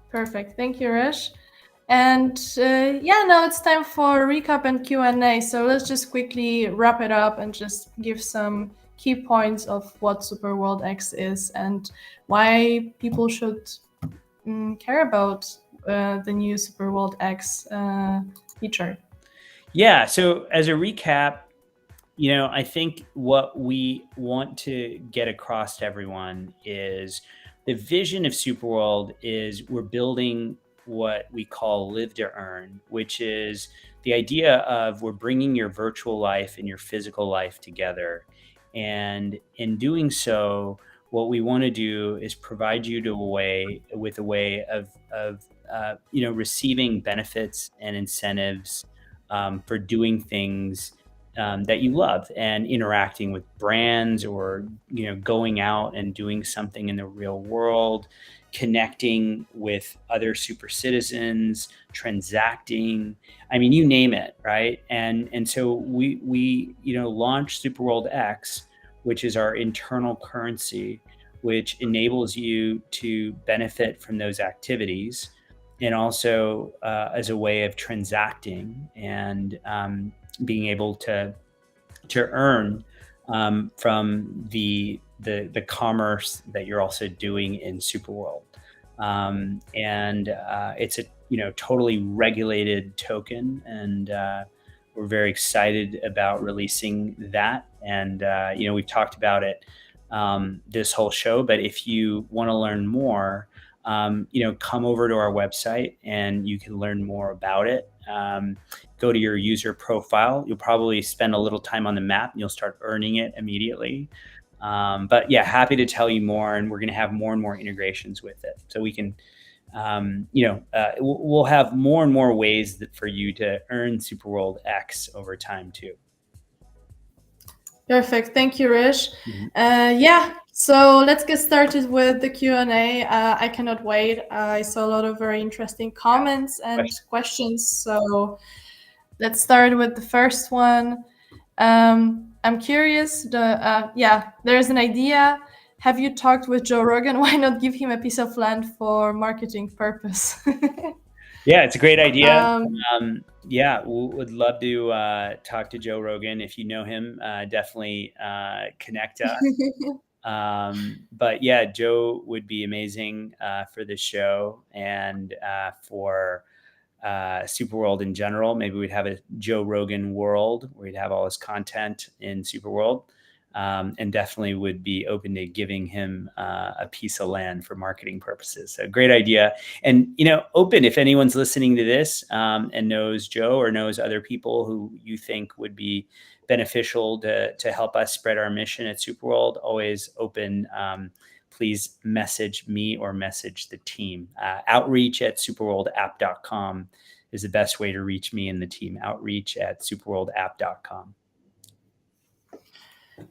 Perfect. Thank you, Hrish. And now it's time for recap and Q&A. So let's just quickly wrap it up and just give some key points of what SuperWorld X is and why people should care about the new SuperWorld X feature. Yeah, so as a recap, I think what we want to get across to everyone is the vision of SuperWorld is we're building what we call live to earn, which is the idea of we're bringing your virtual life and your physical life together. And in doing so, what we want to do is provide you with a way of receiving benefits and incentives for doing things that you love and interacting with brands, or going out and doing something in the real world, connecting with other super citizens, transacting. I mean, you name it, right? And so we launched SuperWorld X, which is our internal currency, which enables you to benefit from those activities, and also as a way of transacting and being able to earn from the commerce that you're also doing in SuperWorld. It's a totally regulated token, and we're very excited about releasing that. And we've talked about it this whole show, but if you want to learn more, come over to our website and you can learn more about it. Go to your user profile. You'll probably spend a little time on the map and you'll start earning it immediately. But yeah, happy to tell you more, and we're going to have more and more integrations with it. So we can, we'll have more and more ways for you to earn SuperWorld X over time too. Perfect. Thank you, Hrish. So let's get started with the Q&A. I cannot wait. I saw a lot of very interesting comments and questions. So let's start with the first one. I'm curious, there's an idea. Have you talked with Joe Rogan? Why not give him a piece of land for marketing purpose? Yeah, it's a great idea. We would love to talk to Joe Rogan. If you know him, definitely connect us. But yeah, Joe would be amazing for this show and for SuperWorld in general. Maybe we'd have a Joe Rogan world where we'd have all his content in SuperWorld, and definitely would be open to giving him a piece of land for marketing purposes. So great idea. And, open, if anyone's listening to this and knows Joe or knows other people who you think would be beneficial to help us spread our mission at SuperWorld, always open. Please message me or message the team. Outreach@superworldapp.com is the best way to reach me and the team. Outreach@superworldapp.com.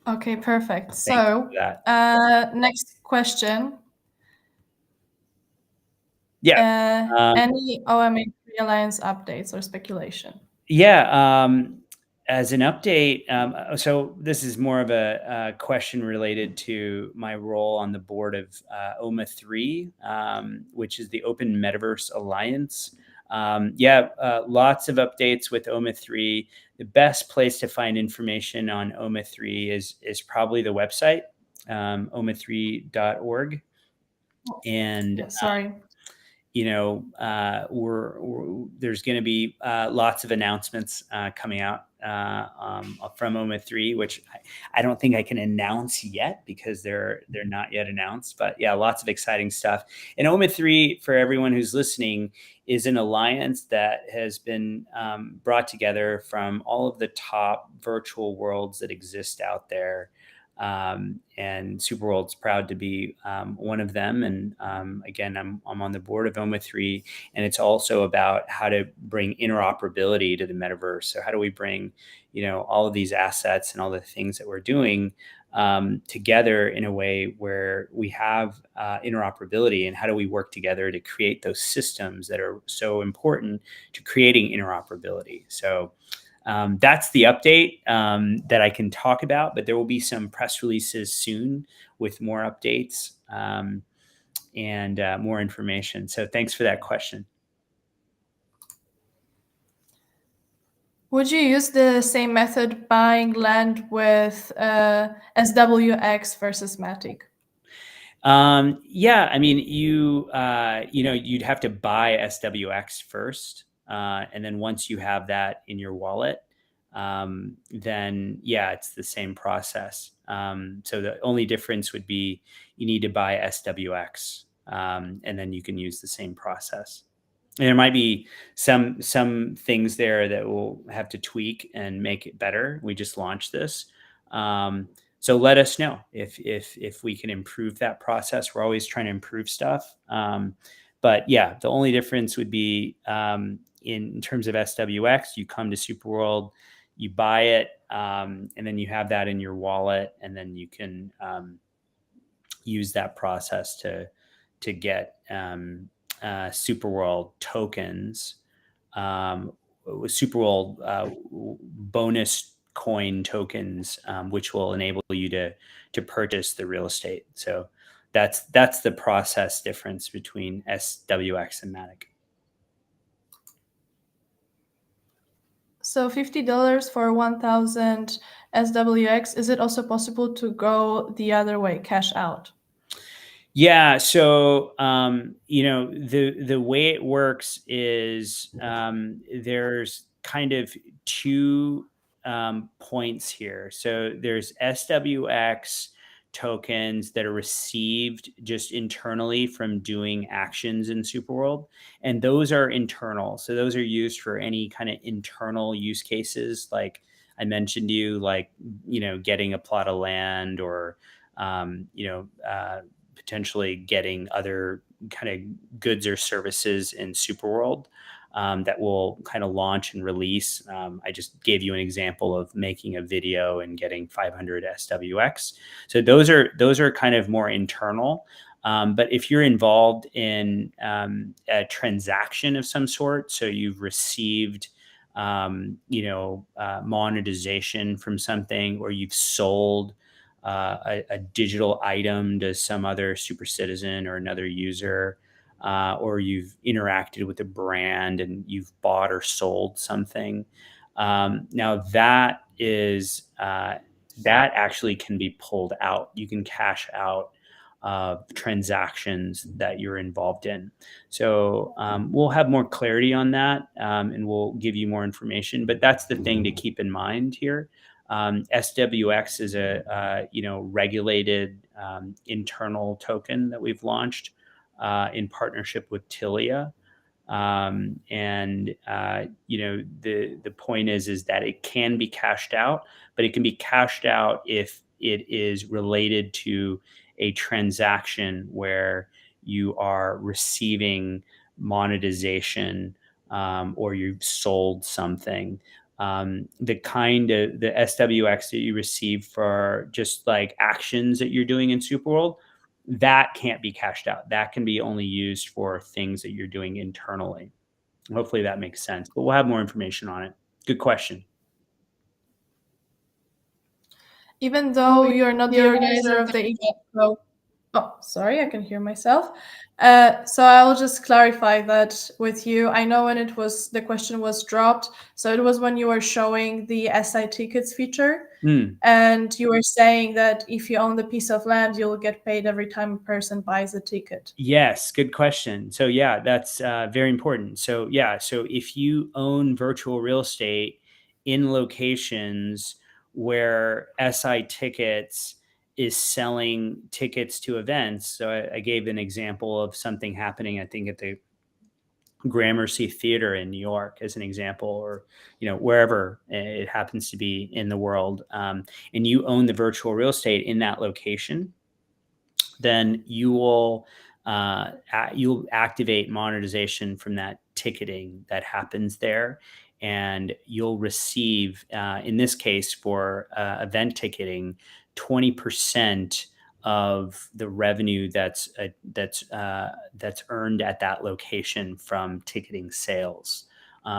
Okay, perfect. Thank you So, for that. next question. Yeah. Any OMA3 Alliance updates or speculation? Yeah. As an update, so this is more of a question related to my role on the board of OMA3, which is the Open Metaverse Alliance. Yeah, lots of updates with OMA3. The best place to find information on OMA3 is probably the website, oma3.org. And Yeah, sorry. there's going to be lots of announcements coming out from OMA3, which I don't think I can announce yet because they're not yet announced. But yeah, lots of exciting stuff. And OMA3, for everyone who's listening, is an alliance that has been brought together from all of the top virtual worlds that exist out there. And SuperWorld's proud to be one of them. And again, I'm on the board of OMA3, and it's also about how to bring interoperability to the metaverse. So how do we bring, all of these assets and all the things that we're doing together in a way where we have interoperability, and how do we work together to create those systems that are so important to creating interoperability? So that's the update that I can talk about, but there will be some press releases soon with more updates and more information. So thanks for that question. Would you use the same method buying land with SWX versus Matic? Yeah, I mean, you'd have to buy SWX first, and then once you have that in your wallet, then yeah, it's the same process. So the only difference would be you need to buy SWX, and then you can use the same process. And there might be some things there that we'll have to tweak and make it better. We just launched this. So let us know if we can improve that process. We're always trying to improve stuff. But yeah, the only difference would be in terms of SWX, you come to SuperWorld, you buy it, and then you have that in your wallet, and then you can use that process to get SuperWorld tokens, SuperWorld bonus coin tokens, which will enable you to purchase the real estate. So that's the process difference between SWX and Matic. So $50 for 1,000 SWX. Is it also possible to go the other way, cash out? Yeah. So, the way it works is there's kind of two points here. So there's SWX tokens that are received just internally from doing actions in Superworld. And those are internal. So those are used for any kind of internal use cases. Like I mentioned to you, like, getting a plot of land or, potentially getting other kind of goods or services in Superworld that will kind of launch and release. I just gave you an example of making a video and getting 500 SWX. So those are kind of more internal. But if you're involved in a transaction of some sort, so you've received monetization from something, or you've sold a digital item to some other super citizen or another user, or you've interacted with a brand and you've bought or sold something. Now that is that actually can be pulled out. You can cash out transactions that you're involved in. So we'll have more clarity on that, and we'll give you more information. But that's the thing to keep in mind here. SWX is a regulated internal token that we've launched in partnership with Tilia. And the point is that it can be cashed out, but it can be cashed out if it is related to a transaction where you are receiving monetization, or you've sold something. the kind of the SWX that you receive for just like actions that you're doing in SuperWorld, that can't be cashed out. That can be only used for things that you're doing internally. Hopefully that makes sense, but we'll have more information on it. Good question. Even though you're not the organizer of the event, oh, sorry, I can hear myself. So I'll just clarify that with you. I know when the question was dropped, so it was when you were showing the SI tickets feature, and you were saying that if you own the piece of land, you'll get paid every time a person buys a ticket. Yes, good question. So yeah, that's very important. So yeah, so if you own virtual real estate in locations where SI Tickets is selling tickets to events, so I gave an example of something happening, I think at the Gramercy Theater in New York as an example, or wherever it happens to be in the world, and you own the virtual real estate in that location, then you'll activate monetization from that ticketing that happens there, and you'll receive, in this case for event ticketing, 20% of the revenue that's earned at that location from ticketing sales.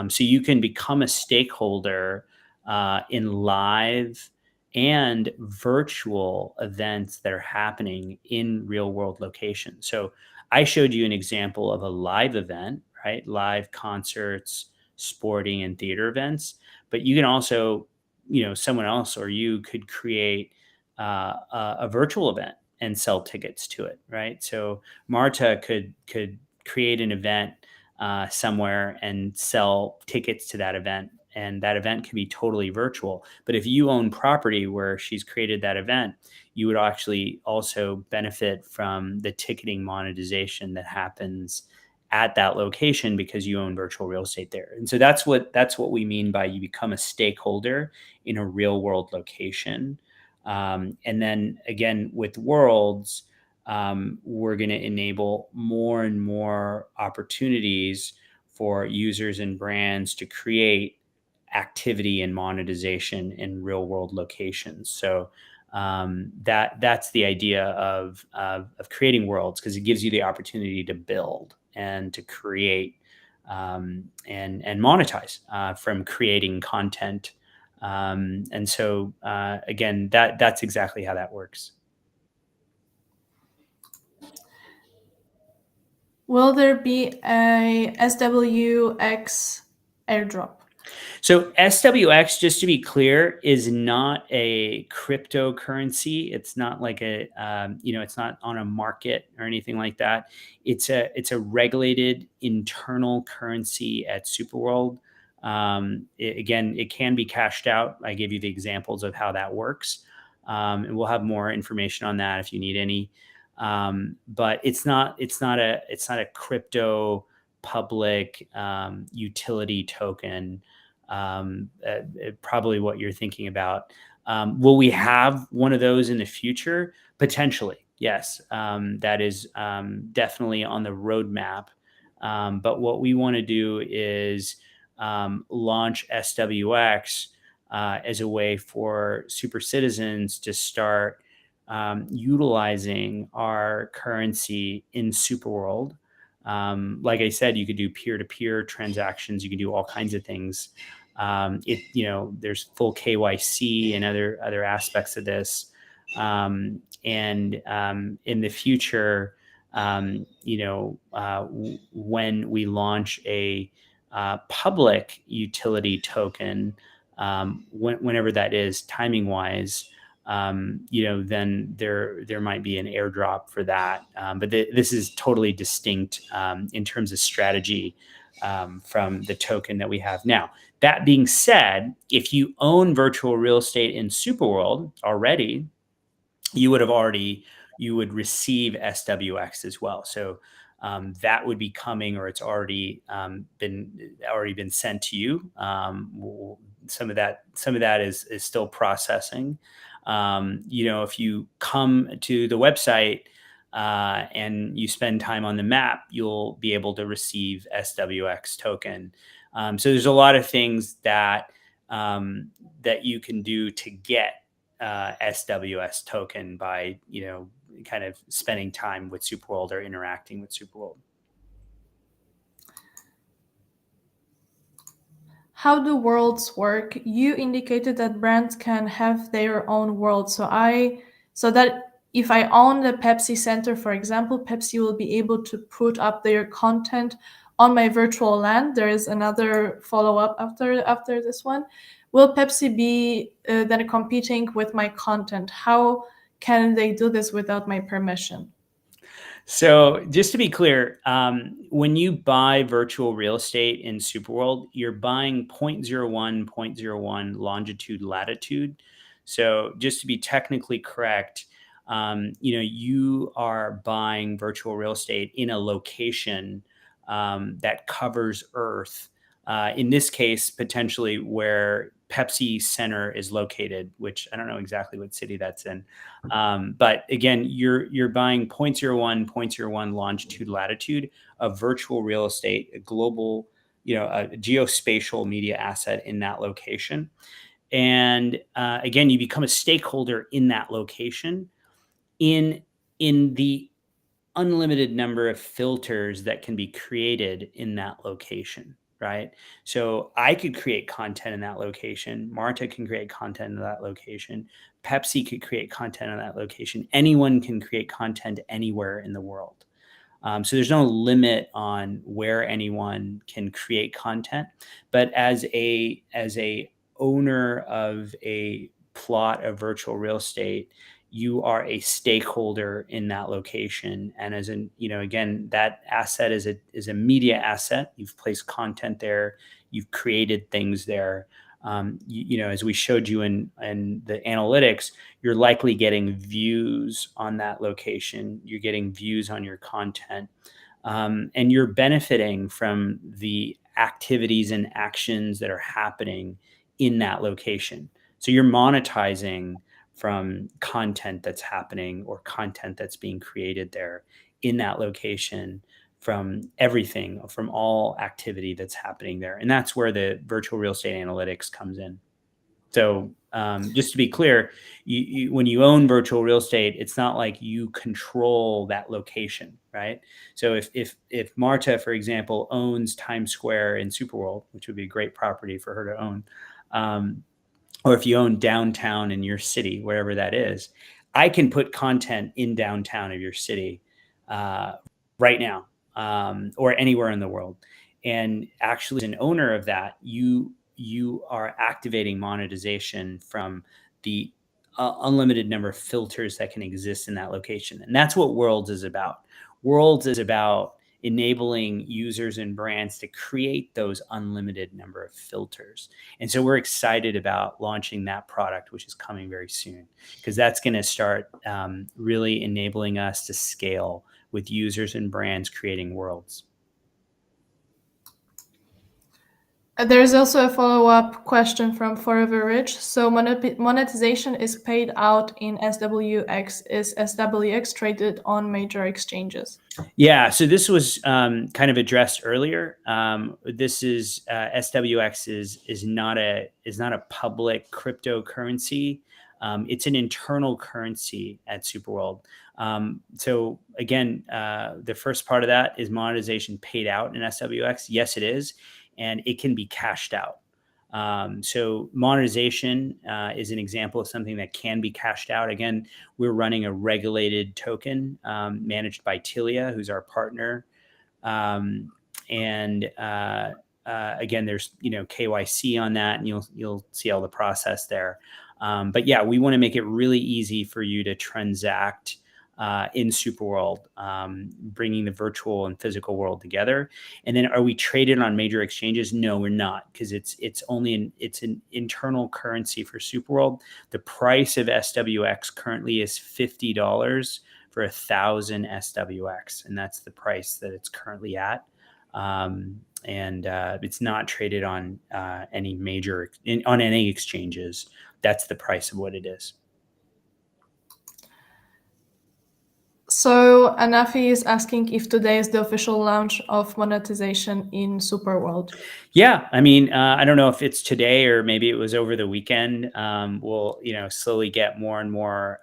So you can become a stakeholder in live and virtual events that are happening in real world locations. So I showed you an example of a live event, right? Live concerts, sporting and theater events. But you can also, someone else or you could create a virtual event and sell tickets to it, right? So Marta could create an event somewhere and sell tickets to that event, and that event can be totally virtual. But if you own property where she's created that event, you would actually also benefit from the ticketing monetization that happens at that location because you own virtual real estate there. And so that's what we mean by you become a stakeholder in a real world location. And then again, with Worlds, we're going to enable more and more opportunities for users and brands to create activity and monetization in real world locations. So that's the idea of creating Worlds, because it gives you the opportunity to build and to create and monetize from creating content. And so again, that's exactly how that works. Will there be a SWX airdrop? So SWX, just to be clear, is not a cryptocurrency. It's not like it's not on a market or anything like that. It's a regulated internal currency at SuperWorld. Again, it can be cashed out. I gave you the examples of how that works, and we'll have more information on that if you need any. But it's not a crypto public utility token. Probably what you're thinking about. Will we have one of those in the future? Potentially, yes. That is definitely on the roadmap. But what we want to do is launch SWX as a way for super citizens to start utilizing our currency in SuperWorld. Like I said, you could do peer-to-peer transactions. You can do all kinds of things. There's full KYC and other aspects of this. And in the future, when we launch a public utility token, whenever that is, timing wise, then there might be an airdrop for that. But this is totally distinct in terms of strategy from the token that we have now. That being said, if you own virtual real estate in SuperWorld already, you would receive SWX as well. So that would be coming, or it's already been sent to you. Some of that is still processing. If you come to the website and you spend time on the map, you'll be able to receive SWX token. So there's a lot of things that that you can do to get SWS token by, kind of spending time with SuperWorld or interacting with SuperWorld. How do worlds work? You indicated that brands can have their own world. So that if I own the Pepsi Center, for example, Pepsi will be able to put up their content on my virtual land. There is another follow-up after this one. Will Pepsi be then competing with my content? How can they do this without my permission? So just to be clear, when you buy virtual real estate in SuperWorld, you're buying 0.01 longitude latitude. So just to be technically correct, you are buying virtual real estate in a location that covers Earth. In this case, potentially where Pepsi Center is located, which I don't know exactly what city that's in. But again, you're buying 0.01 longitude latitude of virtual real estate, a global, a geospatial media asset in that location. And again, you become a stakeholder in that location in the unlimited number of filters that can be created in that location, right? So I could create content in that location. Marta can create content in that location. Pepsi could create content in that location. Anyone can create content anywhere in the world. So there's no limit on where anyone can create content. But as a owner of a plot of virtual real estate, you are a stakeholder in that location. And again, that asset is a media asset. You've placed content there. You've created things there. As we showed you in the analytics, you're likely getting views on that location. You're getting views on your content. And you're benefiting from the activities and actions that are happening in that location. So you're monetizing from content that's happening or content that's being created there in that location, from everything, from all activity that's happening there. And that's where the virtual real estate analytics comes in. So just to be clear, when you own virtual real estate, it's not like you control that location, right? So if Marta, for example, owns Times Square in SuperWorld, which would be a great property for her to own, or if you own downtown in your city, wherever that is, I can put content in downtown of your city right now, or anywhere in the world. And actually, as an owner of that, you are activating monetization from the unlimited number of filters that can exist in that location. And that's what Worlds is about. Worlds is about enabling users and brands to create those unlimited number of filters. And so we're excited about launching that product, which is coming very soon, because that's going to start really enabling us to scale with users and brands creating worlds. There's also a follow-up question from Forever Rich. So monetization is paid out in SWX. Is SWX traded on major exchanges? Yeah, so this was kind of addressed earlier. This is SWX is not a public cryptocurrency. It's an internal currency at SuperWorld. So again, the first part of that is monetization paid out in SWX. Yes, it is. And it can be cashed out. So monetization is an example of something that can be cashed out. Again, we're running a regulated token managed by Tilia, who's our partner. Again, there's KYC on that, and you'll see all the process there. But yeah, we want to make it really easy for you to transact in SuperWorld, bringing the virtual and physical world together. And then, are we traded on major exchanges? No, we're not, because it's an internal currency for SuperWorld. The price of SWX currently is $50 for 1,000 SWX, and that's the price that it's currently at. It's not traded on any exchanges. That's the price of what it is. So Anafi is asking if today is the official launch of monetization in SuperWorld. Yeah, I mean, I don't know if it's today or maybe it was over the weekend. We'll, slowly get more and more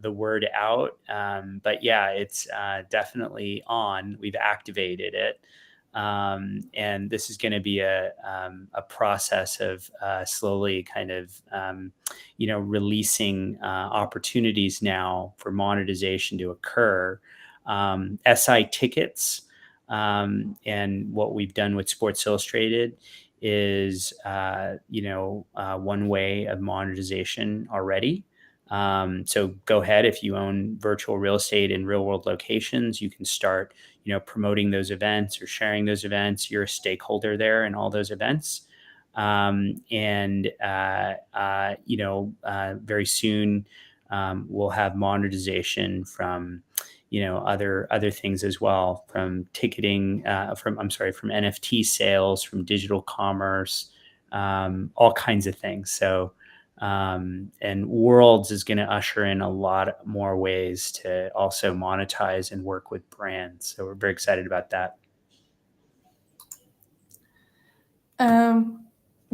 the word out. But yeah, it's definitely on. We've activated it, and this is going to be a process of slowly kind of, releasing opportunities now for monetization to occur. SI tickets. And what we've done with Sports Illustrated is, one way of monetization already. So go ahead, if you own virtual real estate in real world locations, you can start, promoting those events or sharing those events. You're a stakeholder there in all those events. And very soon we'll have monetization from other things as well, from ticketing, from NFT sales, from digital commerce, all kinds of things. So, and Worlds is going to usher in a lot more ways to also monetize and work with brands. So we're very excited about that.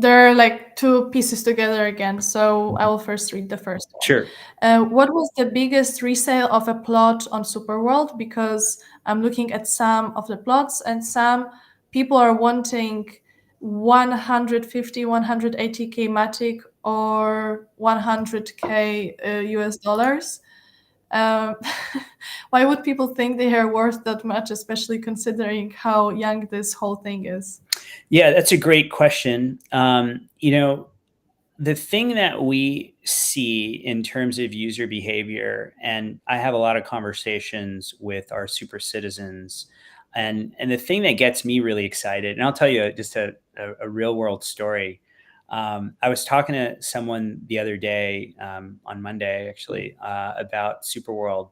There are like two pieces together again, so I will first read the first one. Sure. What was the biggest resale of a plot on SuperWorld? Because I'm looking at some of the plots, and some people are wanting 150, 180k Matic or 100k US dollars. Why would people think they are worth that much, especially considering how young this whole thing is? Yeah, that's a great question. The thing that we see in terms of user behavior, and I have a lot of conversations with our super citizens, and the thing that gets me really excited, and I'll tell you just a real world story. I was talking to someone the other day, on Monday actually, about SuperWorld,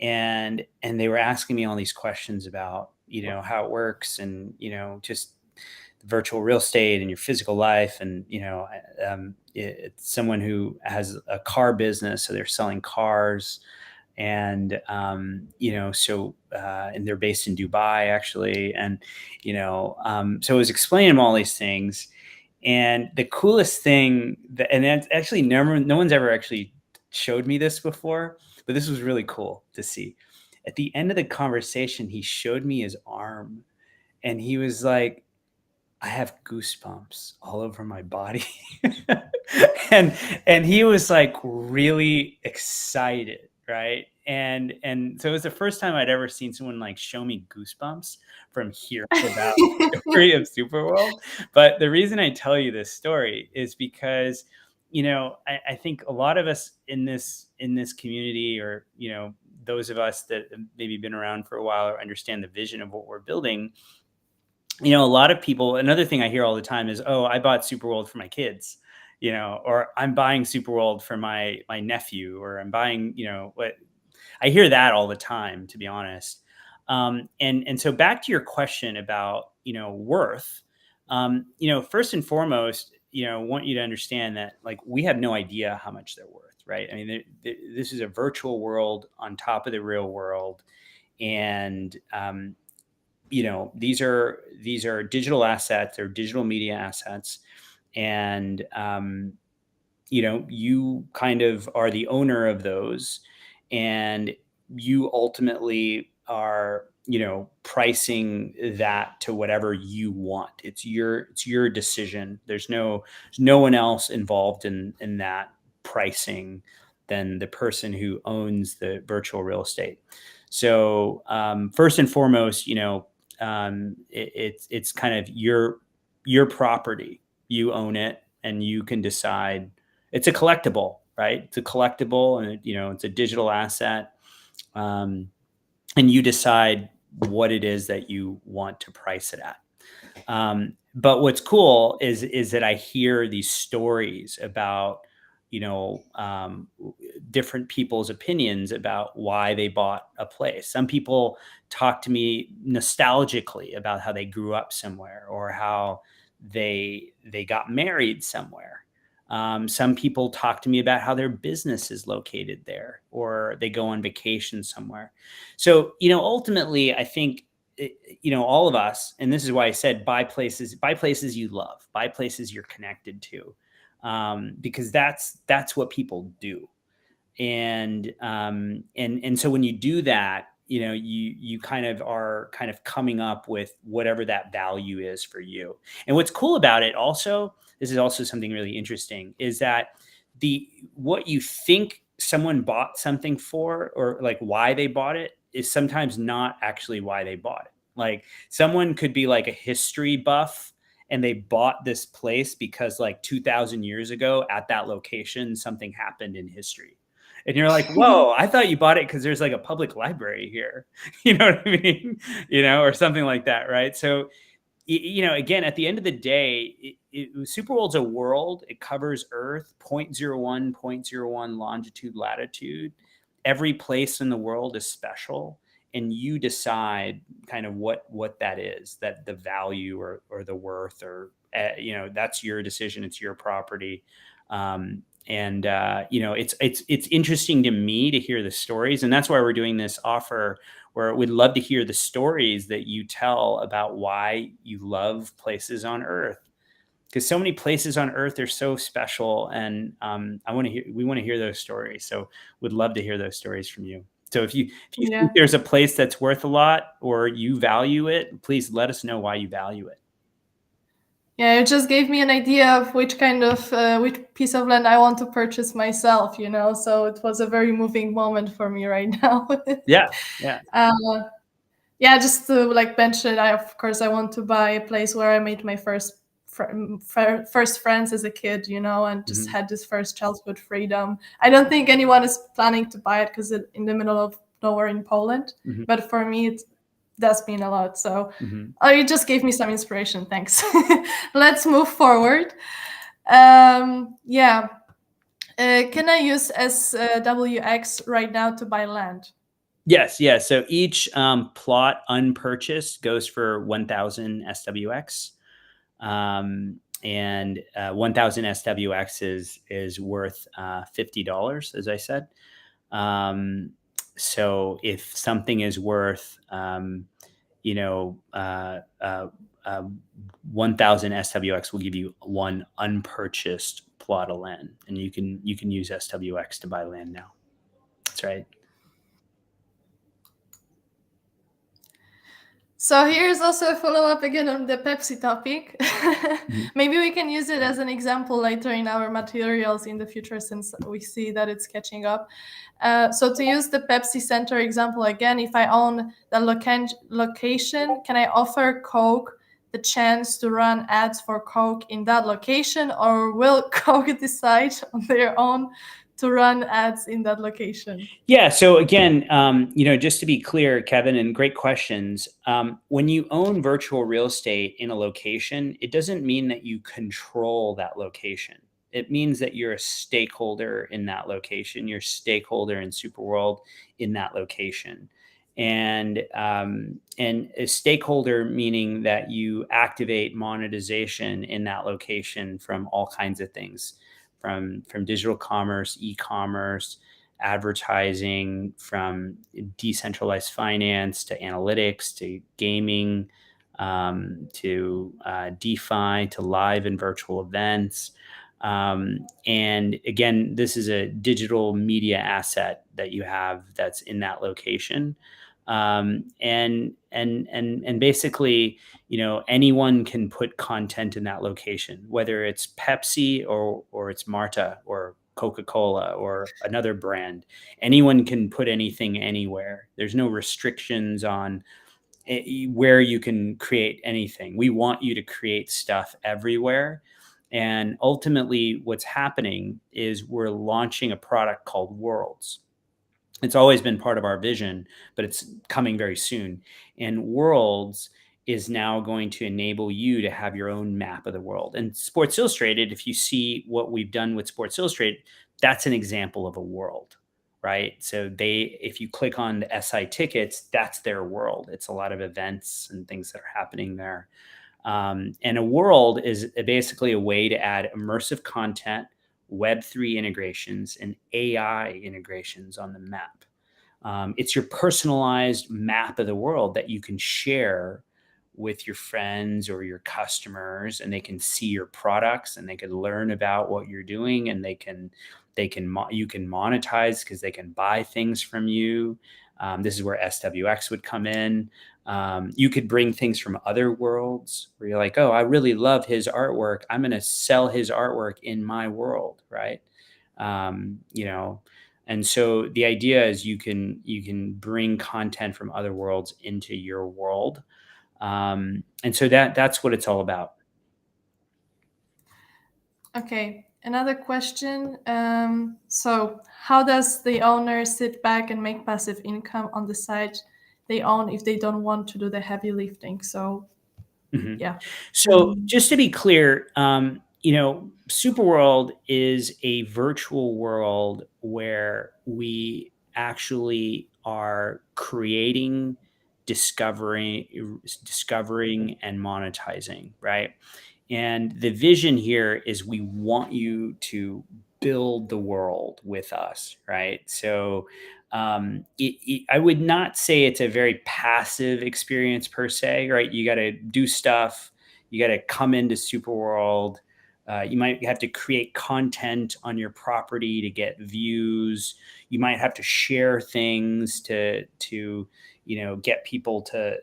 and they were asking me all these questions about how it works, and just virtual real estate and your physical life. And it's someone who has a car business, so they're selling cars. And and they're based in Dubai actually. And so I was explaining them all these things, and the coolest thing and that's actually no one's ever actually showed me this before, but this was really cool to see. At the end of the conversation, he showed me his arm, and he was like, I have goosebumps all over my body. and he was like really excited, right? And so it was the first time I'd ever seen someone like show me goosebumps from hearing about the story of Superworld. But the reason I tell you this story is because I think a lot of us in this community, or those of us that have maybe been around for a while or understand the vision of what we're building, a lot of people, another thing I hear all the time is, oh, I bought Superworld for my kids, or I'm buying Superworld for my nephew, or I'm buying, what I hear that all the time, to be honest. And so back to your question about, worth, first and foremost, I want you to understand that, like, we have no idea how much they're worth, right? I mean, this is a virtual world on top of the real world. And, these are digital assets, or digital media assets. And, you kind of are the owner of those, and you ultimately are, pricing that to whatever you want. It's your decision. There's no one else involved in that pricing than the person who owns the virtual real estate. So, first and foremost, it's kind of your property. You own it, and you can decide. It's a collectible, right? It's a collectible, and it's a digital asset, and you decide what it is that you want to price it at. But what's cool is that I hear these stories about different people's opinions about why they bought a place. Some people talk to me nostalgically about how they grew up somewhere, or how they got married somewhere. Some people talk to me about how their business is located there, or they go on vacation somewhere. So, ultimately, I think, all of us, and this is why I said buy places you love, buy places you're connected to, because that's what people do. And so when you do that, you kind of are kind of coming up with whatever that value is for you. And what's cool about it also, this is also something really interesting, is that what you think someone bought something for, or like why they bought it, is sometimes not actually why they bought it. Like, someone could be like a history buff, and they bought this place because like 2000 years ago at that location something happened in history. And you're like, whoa, I thought you bought it because there's like a public library here. You know what I mean? Or something like that, right? So, again, at the end of the day, SuperWorld's a world. It covers Earth, 0.01 longitude, latitude. Every place in the world is special, and you decide kind of what that is, that the value or the worth, or that's your decision. It's your property. It's interesting to me to hear the stories, and that's why we're doing this offer, where we'd love to hear the stories that you tell about why you love places on Earth, because so many places on Earth are so special, and we want to hear those stories. So we'd love to hear those stories from you. So if you think there's a place that's worth a lot, or you value it, please let us know why you value it. Yeah, it just gave me an idea of which piece of land I want to purchase myself, so it was a very moving moment for me right now. Yeah. Just to mention, I want to buy a place where I made my first friends as a kid, and just had this first childhood freedom. I don't think anyone is planning to buy it because it's in the middle of nowhere in Poland, but for me it does mean a lot. So it just gave me some inspiration. Thanks. Let's move forward. Can I use SWX right now to buy land? Yes. So each plot unpurchased goes for 1,000 SWX. And 1,000 SWX is worth $50, as I said. So if something is worth 1,000 SWX, will give you one unpurchased plot of land, and you can use SWX to buy land now. That's right. So here's also a follow-up again on the Pepsi topic. Maybe we can use it as an example later in our materials in the future, since we see that it's catching up. So to use the Pepsi Center example again, if I own the location, can I offer Coke the chance to run ads for Coke in that location, or will Coke decide on their own to run ads in that location? Yeah. So again, just to be clear, Kevin, and great questions. When you own virtual real estate in a location, it doesn't mean that you control that location. It means that you're a stakeholder in that location. You're a stakeholder in SuperWorld in that location. And a stakeholder meaning that you activate monetization in that location from all kinds of things, from digital commerce, e-commerce, advertising, from decentralized finance to analytics to gaming, to DeFi, to live and virtual events. And again, this is a digital media asset that you have that's in that location. And basically, anyone can put content in that location, whether it's Pepsi or it's Marta or Coca-Cola or another brand. Anyone can put anything anywhere. There's no restrictions on where you can create anything. We want you to create stuff everywhere. And ultimately, what's happening is we're launching a product called Worlds. It's always been part of our vision, but it's coming very soon. And Worlds is now going to enable you to have your own map of the world. And Sports Illustrated, if you see what we've done with Sports Illustrated, that's an example of a world, right? So if you click on the SI tickets, that's their world. It's a lot of events and things that are happening there. And a world is basically a way to add immersive content Web3 integrations, and AI integrations on the map. It's your personalized map of the world that you can share with your friends or your customers, and they can see your products and they can learn about what you're doing, and you can monetize because they can buy things from you. This is where SWX would come in. You could bring things from other worlds where you're like, oh, I really love his artwork. I'm going to sell his artwork in my world, right? You know, and so the idea is you can bring content from other worlds into your world, and so that's what it's all about. Okay, another question. So, how does the owner sit back and make passive income on the site they own if they don't want to do the heavy lifting? So, Mhm. yeah. So just to be clear, SuperWorld is a virtual world where we actually are creating, discovering, and monetizing, right? And the vision here is we want you to build the world with us, right? So I would not say it's a very passive experience per se, right? You got to do stuff, you got to come into Superworld. You might have to create content on your property to get views. You might have to share things to get people to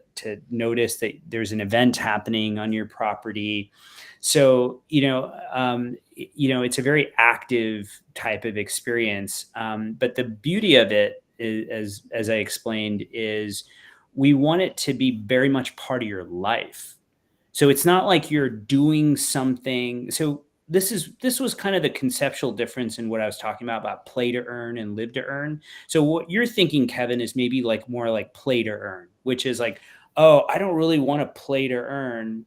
notice that there's an event happening on your property. So it's a very active type of experience. But the beauty of it is, as I explained, is we want it to be very much part of your life. So it's not like you're doing something. So this was kind of the conceptual difference in what I was talking about play to earn and live to earn. So what you're thinking, Kevin, is maybe like more like play to earn, which is like, oh, I don't really want to play to earn.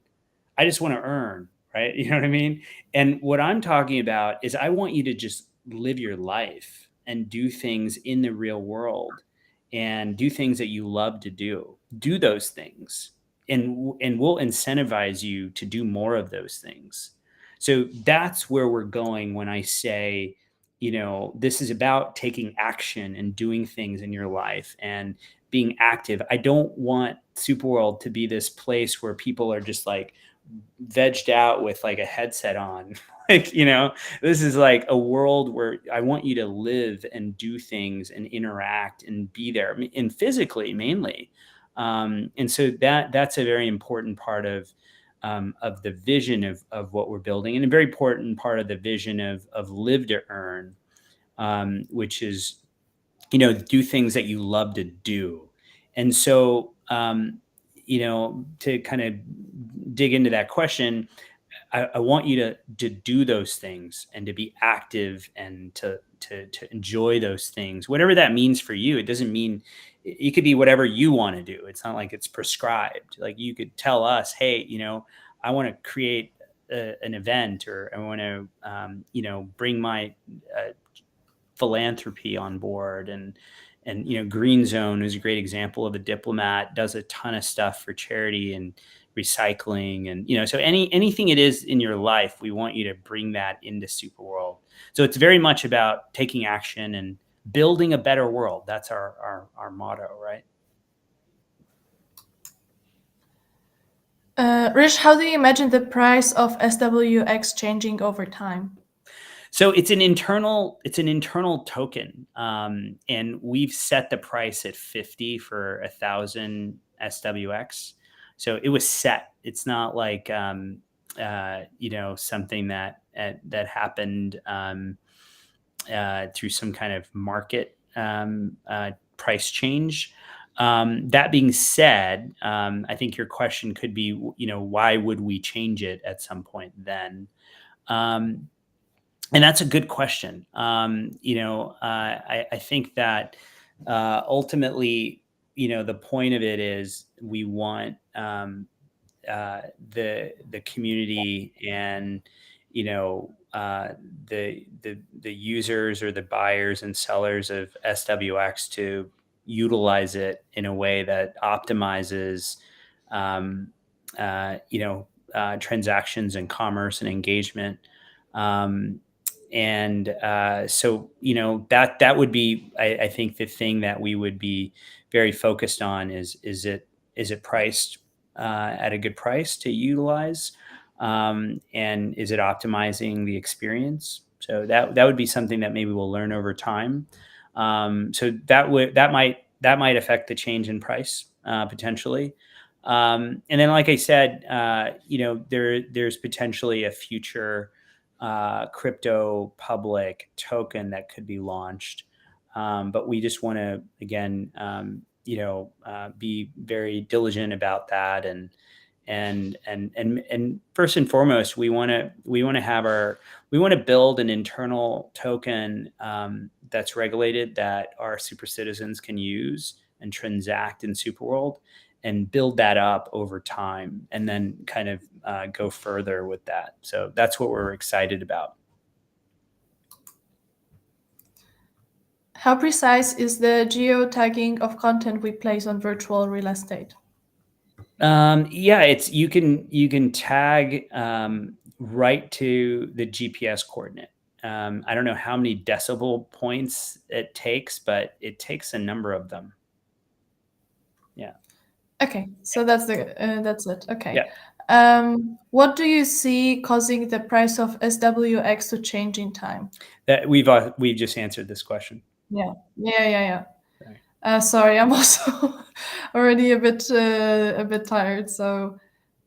I just want to earn, right? You know what I mean? And what I'm talking about is I want you to just live your life and do things in the real world and do things that you love to do. Do those things, and we'll incentivize you to do more of those things. So that's where we're going when I say, this is about taking action and doing things in your life and being active. I don't want Superworld to be this place where people are just like vegged out with like a headset on. Like, this is like a world where I want you to live and do things and interact and be there, and physically mainly. And so that's a very important part of the vision of what we're building, and a very important part of the vision of live to earn, which is, do things that you love to do. And so, to kind of dig into that question, I want you to do those things and to be active and to enjoy those things, whatever that means for you. It doesn't mean it could be whatever you want to do. It's not like it's prescribed. Like you could tell us, hey, I want to create an event, or I want to, bring my philanthropy on board, and Green Zone is a great example of a diplomat, does a ton of stuff for charity and recycling, and so anything it is in your life, we want you to bring that into Superworld. So it's very much about taking action and building a better world. That's our motto, right? Hrish, how do you imagine the price of SWX changing over time? So it's an internal token, and we've set the price at 50 for 1,000 SWX. So it was set. It's not like something that happened through some kind of market price change. That being said, I think your question could be, why would we change it at some point then? And that's a good question. I think that ultimately, the point of it is we want the community and the users or the buyers and sellers of SWX to utilize it in a way that optimizes transactions and commerce and engagement. So that would be, I think, the thing that we would be very focused on is it priced at a good price to utilize, and is it optimizing the experience? So that would be something that maybe we'll learn over time. So that might affect the change in price potentially. And then, like I said, there's potentially a future crypto public token that could be launched. But we just want to, again, be very diligent about that. And first and foremost, we want to build an internal token that's regulated, that our super citizens can use and transact in SuperWorld, and build that up over time, and then kind of go further with that. So that's what we're excited about. How precise is the geotagging of content we place on virtual real estate? Yeah, you can tag right to the GPS coordinate. I don't know how many decibel points it takes, but it takes a number of them. Yeah. Okay, so that's it. Okay. Yeah. What do you see causing the price of SWX to change in time? That we've just answered this question. Yeah. Sorry. Sorry, I'm also already a bit tired. So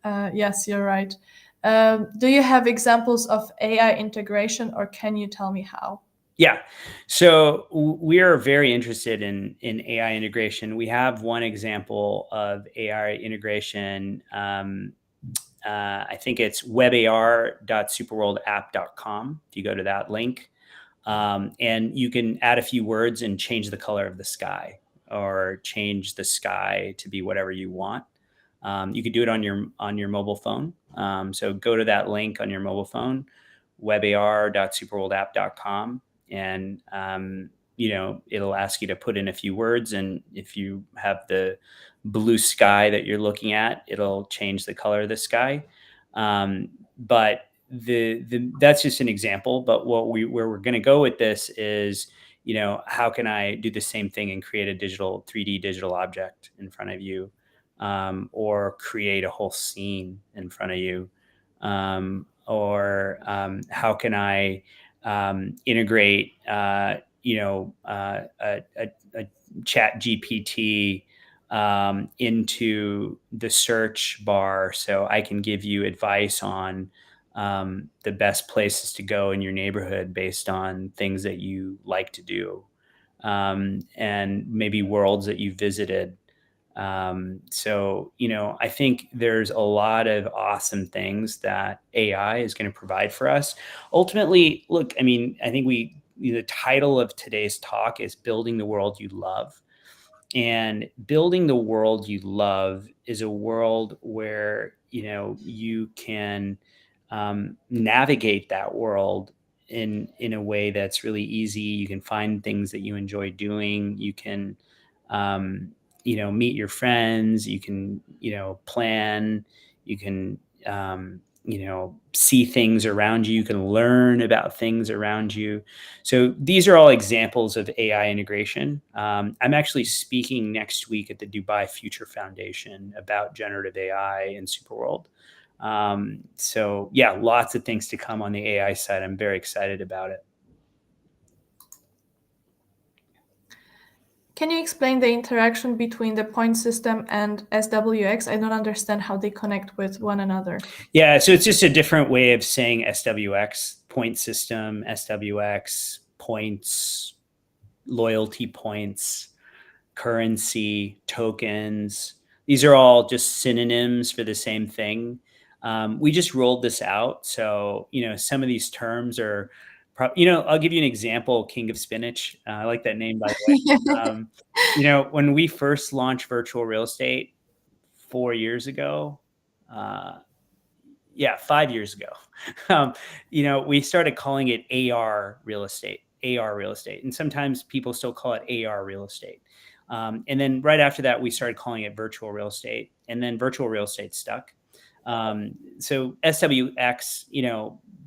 yes, you're right. Do you have examples of AI integration, or can you tell me how? Yeah. So we are very interested in AI integration. We have one example of AI integration. I think it's webar.superworldapp.com. If you go to that link, and you can add a few words and change the color of the sky, or change the sky to be whatever you want. You could do it on your mobile phone. So go to that link on your mobile phone, webar.superworldapp.com, and it'll ask you to put in a few words, and if you have the blue sky that you're looking at, it'll change the color of the sky. But that's just an example. But where we're going to go with this is, how can I do the same thing and create a 3D digital object in front of you, or create a whole scene in front of you, or how can I integrate a chat GPT into the search bar, so I can give you advice on the best places to go in your neighborhood based on things that you like to do, and maybe worlds that you visited. So I think there's a lot of awesome things that AI is going to provide for us. Ultimately, look, I think the title of today's talk is Building the World You Love. And building the world you love is a world where you can navigate that world in a way that's really easy. You can find things that you enjoy doing. You can meet your friends. You can plan. You can see things around you. You can learn about things around you. So these are all examples of AI integration. I'm actually speaking next week at the Dubai Future Foundation about generative AI in SuperWorld. So yeah, lots of things to come on the AI side. I'm very excited about it. Can you explain the interaction between the point system and SWX? I don't understand how they connect with one another. Yeah, so it's just a different way of saying SWX, point system, SWX, points, loyalty points, currency, tokens. These are all just synonyms for the same thing. We just rolled this out. So, some of these terms are, I'll give you an example, King of Spinach. I like that name, by the way. When we first launched virtual real estate 4 years ago, 5 years ago, we started calling it AR real estate. And sometimes people still call it AR real estate. And then right after that, we started calling it virtual real estate, and then virtual real estate stuck. So SWX,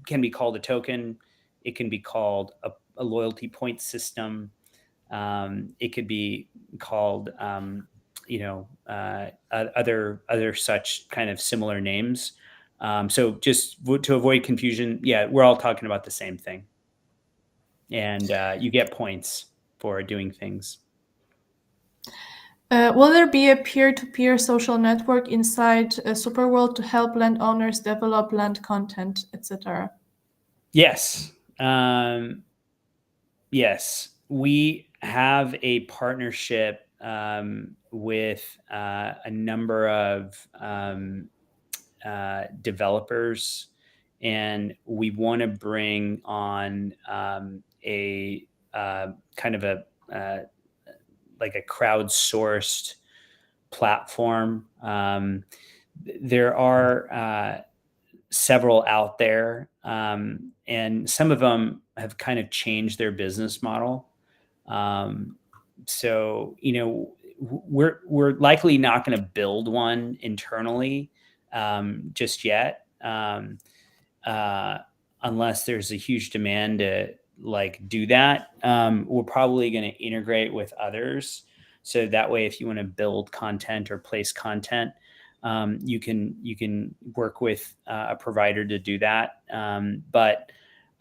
can be called a token, It can be called a loyalty point system. It could be called, other such kind of similar names. So just to avoid confusion, yeah, we're all talking about the same thing, and you get points for doing things. Will there be a peer-to-peer social network inside SuperWorld to help landowners develop land content, etc.? Yes. Yes. We have a partnership with a number of developers, and we want to bring on a kind of a like a crowdsourced platform. There are several out there, and some of them have kind of changed their business model. Um, so we're likely not going to build one internally just yet, uh, unless there's a huge demand to like do that. We're probably going to integrate with others, so that way, if you want to build content or place content, you can work with a provider to do that. But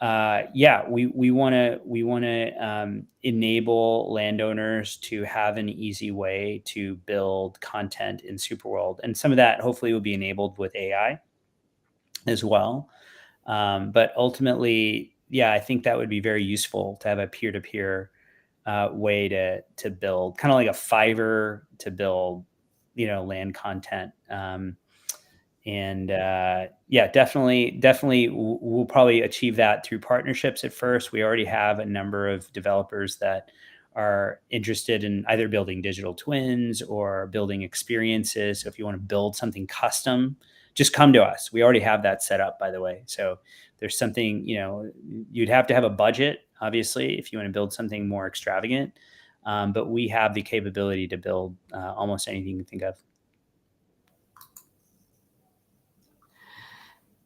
yeah, we want to enable landowners to have an easy way to build content in Superworld, and some of that hopefully will be enabled with AI as well. But ultimately, yeah, I think that would be very useful to have a peer-to-peer way to build, kind of like a Fiverr to build, land content. And yeah, definitely, we'll probably achieve that through partnerships at first. We already have a number of developers that are interested in either building digital twins or building experiences. So if you want to build something custom, just come to us. We already have that set up, by the way. So there's something, you'd have to have a budget, obviously, if you want to build something more extravagant. But we have the capability to build almost anything you can think of.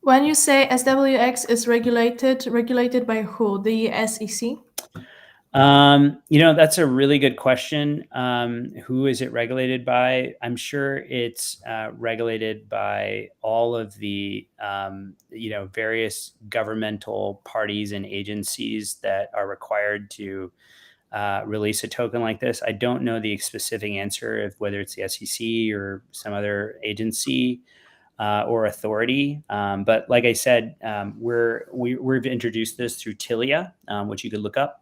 When you say SWX is regulated by who? The SEC? That's a really good question. Who is it regulated by? I'm sure it's regulated by all of the, various governmental parties and agencies that are required to release a token like this. I don't know the specific answer of whether it's the SEC or some other agency or authority. But like I said, we've introduced this through Tilia, which you could look up.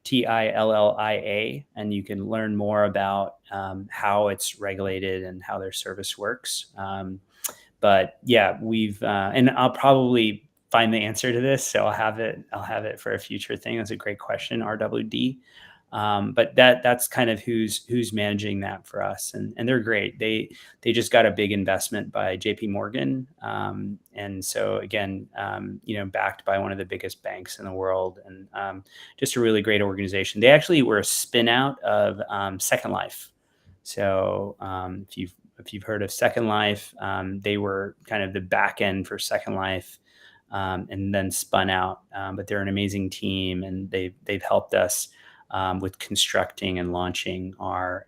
TILLIA, and you can learn more about how it's regulated and how their service works. But yeah, and I'll probably find the answer to this, so I'll have it for a future thing. That's a great question, RWD. But that's kind of who's managing that for us, and they're great. They just got a big investment by JP Morgan, and so again, backed by one of the biggest banks in the world, and just a really great organization. They actually were a spin out of Second Life. So if you've heard of Second Life, they were kind of the back end for Second Life. And then spun out, but they're an amazing team, and they've helped us with constructing and launching our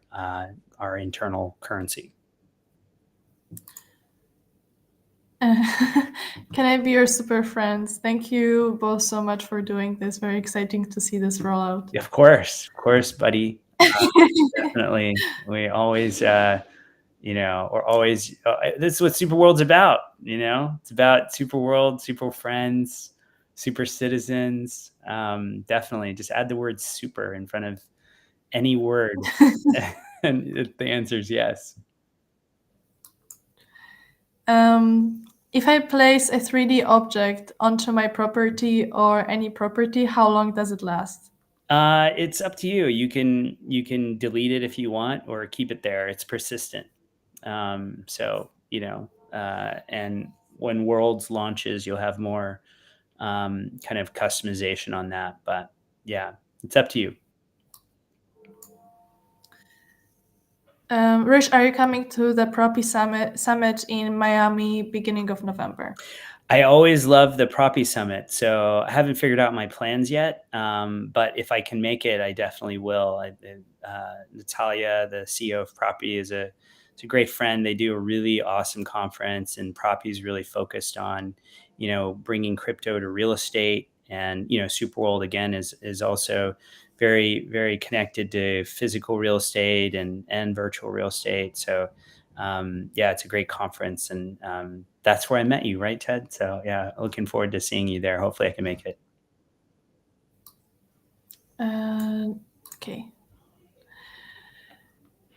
internal currency. Can I be your super friends? Thank you both so much for doing this. Very exciting to see this roll out. Of course, buddy. Definitely. We always, we're always, this is what SuperWorld's about. It's about SuperWorld, super friends, super citizens. Definitely just add the word super in front of any word. And the answer is yes. If I place a 3D object onto my property or any property, how long does it last? It's up to you. You can delete it if you want, or keep it there. It's persistent. So, and when Worlds launches, you'll have more kind of customization on that. But yeah, it's up to you. Hrish, are you coming to the Propi Summit in Miami beginning of November? I always love the Proppy Summit, so I haven't figured out my plans yet. But if I can make it, I definitely will. Natalia, the CEO of Proppy, it's a great friend. They do a really awesome conference, and Proppy is really focused on, bringing crypto to real estate. And SuperWorld again is also very very connected to physical real estate and virtual real estate. So yeah, it's a great conference, and that's where I met you, right, Ted? So yeah, looking forward to seeing you there. Hopefully, I can make it. Okay.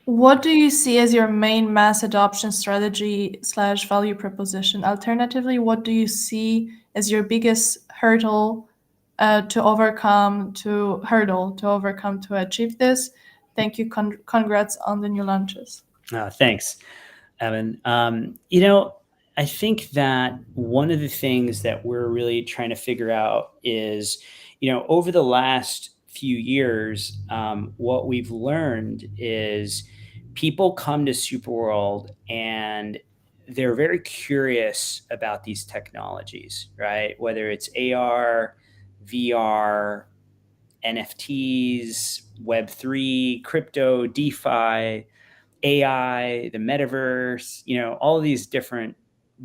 What do you see as your main mass adoption strategy / value proposition? Alternatively, what do you see as your biggest hurdle to overcome to achieve this? Thank you. Congrats on the new launches. Thanks, Evan. I think that one of the things that we're really trying to figure out is, over the last few years, what we've learned is people come to Superworld and they're very curious about these technologies, right? Whether it's AR, VR, NFTs, Web3, crypto, DeFi, AI, the metaverse, all of these different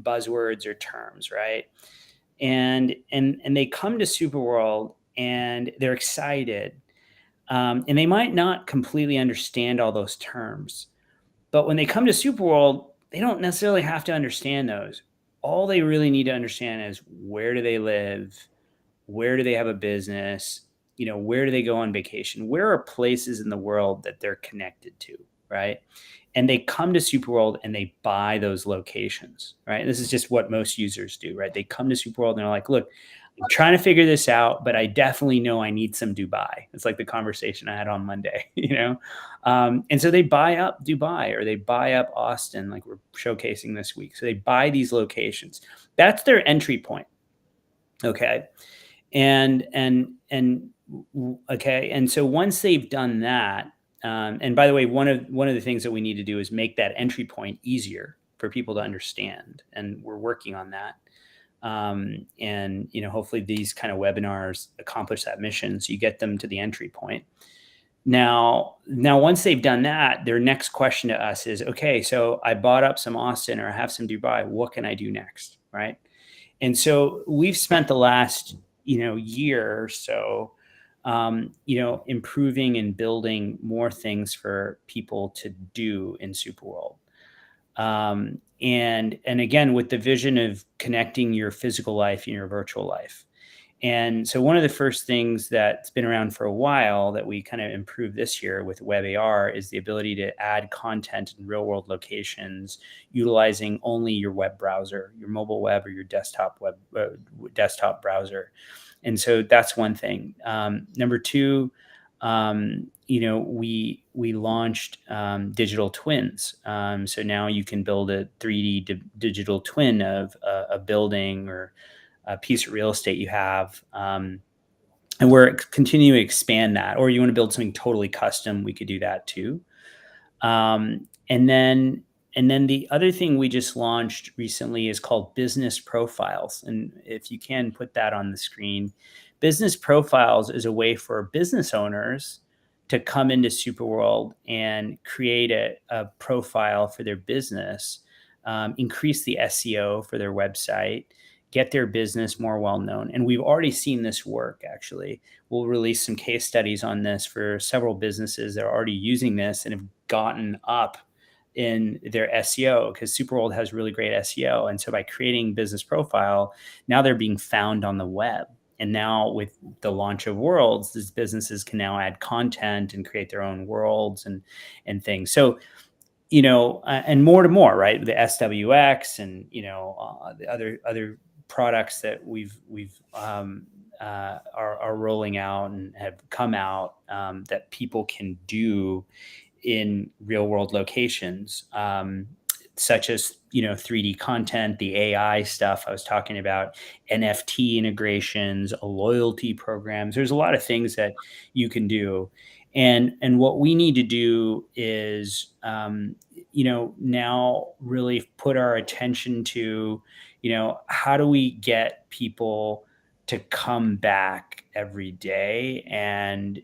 buzzwords or terms, right? And they come to Superworld and they're excited, and they might not completely understand all those terms, but when they come to Superworld, they don't necessarily have to understand those. All they really need to understand is, where do they live? Where do they have a business? Where do they go on vacation? Where are places in the world that they're connected to, right? And they come to Superworld and they buy those locations, right? And this is just what most users do, right? They come to Superworld and they're like, look, I'm trying to figure this out, but I definitely know I need some Dubai. It's like the conversation I had on Monday, and so they buy up Dubai, or they buy up Austin, like we're showcasing this week. So they buy these locations. That's their entry point. Okay. And okay. And so once they've done that, and by the way, one of the things that we need to do is make that entry point easier for people to understand, and we're working on that. And hopefully these kind of webinars accomplish that mission, so you get them to the entry point. Now, once they've done that, their next question to us is, okay, so I bought up some Austin, or I have some Dubai. What can I do next, right? And so we've spent the last year or so improving and building more things for people to do in Superworld. And again, with the vision of connecting your physical life and your virtual life. And so one of the first things that's been around for a while that we kind of improved this year with WebAR is the ability to add content in real world locations utilizing only your web browser, your mobile web, or your desktop browser. And so that's one thing. Number two, we launched digital twins. So now you can build a 3D digital twin of a building or a piece of real estate you have. And we're continuing to expand that. Or you want to build something totally custom, we could do that too. And then the other thing we just launched recently is called Business Profiles. And if you can put that on the screen, Business Profiles is a way for business owners to come into Superworld and create a profile for their business, increase the SEO for their website, get their business more well-known. And we've already seen this work, actually. We'll release some case studies on this for several businesses that are already using this and have gotten up in their SEO, because Superworld has really great SEO. And so by creating business profile, now they're being found on the web. And now with the launch of Worlds, these businesses can now add content and create their own worlds and things. So, and more, right? The SWX and, the other products that we've are rolling out and have come out that people can do in real world locations, such as 3D content, the AI stuff I was talking about, NFT integrations, loyalty programs. There's a lot of things that you can do. And what we need to do is, now really put our attention to, how do we get people to come back every day, and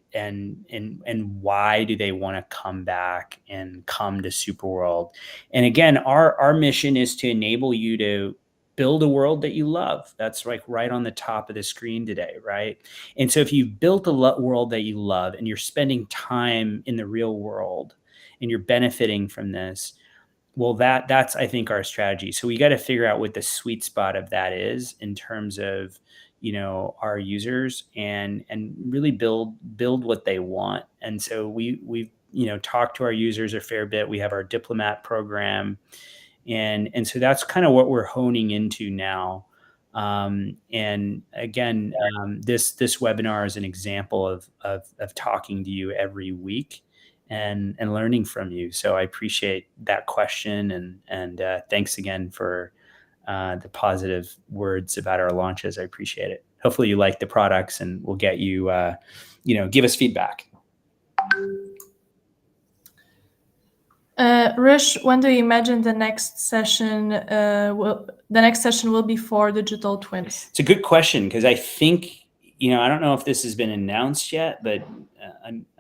why do they want to come back and come to Superworld? And again, our mission is to enable you to build a world that you love. That's like right on the top of the screen today, right? And so if you've built a world that you love and you're spending time in the real world and you're benefiting from this, well, that's I think our strategy. So we got to figure out what the sweet spot of that is in terms of, our users, and really build what they want. And so we've talked to our users a fair bit. We have our diplomat program, and so that's kind of what we're honing into now. And again, this webinar is an example of talking to you every week and learning from you. So I appreciate that question, and thanks again for the positive words about our launches. I appreciate it. Hopefully you like the products, and we'll get you, give us feedback. Hrish, when do you imagine the next session? The next session will be for digital twins. It's a good question, because I think, I don't know if this has been announced yet, but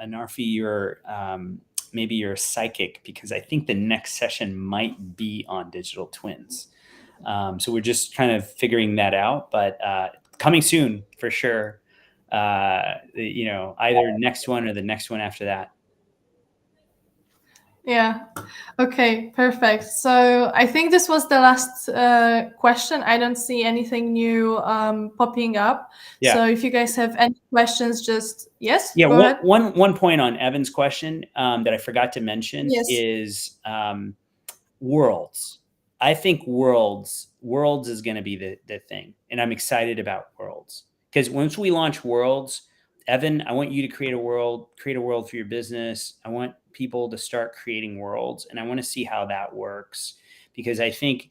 Anarfi, maybe you're psychic, because I think the next session might be on digital twins. So we're just kind of figuring that out, but coming soon for sure. Either next one or the next one after that. Yeah. Okay, perfect. So I think this was the last question. I don't see anything new popping up. Yeah. So if you guys have any questions, just yes. Yeah. Go ahead. One point on Evan's question that I forgot to mention is worlds. I think worlds is going to be the thing, and I'm excited about worlds, because once we launch worlds, Evan, I want you to create a world for your business. I want people to start creating worlds, and I want to see how that works, because I think,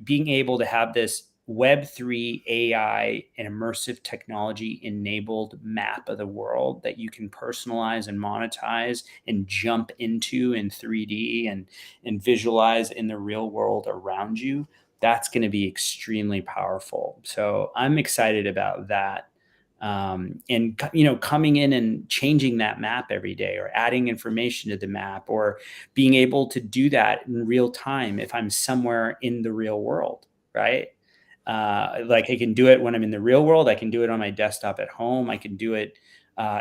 being able to have this Web3 AI and immersive technology enabled map of the world that you can personalize and monetize and jump into in 3D and visualize in the real world around you, that's going to be extremely powerful. So I'm excited about that. And coming in and changing that map every day, or adding information to the map, or being able to do that in real time if I'm somewhere in the real world, right? Like I can do it when I'm in the real world. I can do it on my desktop at home. I can do it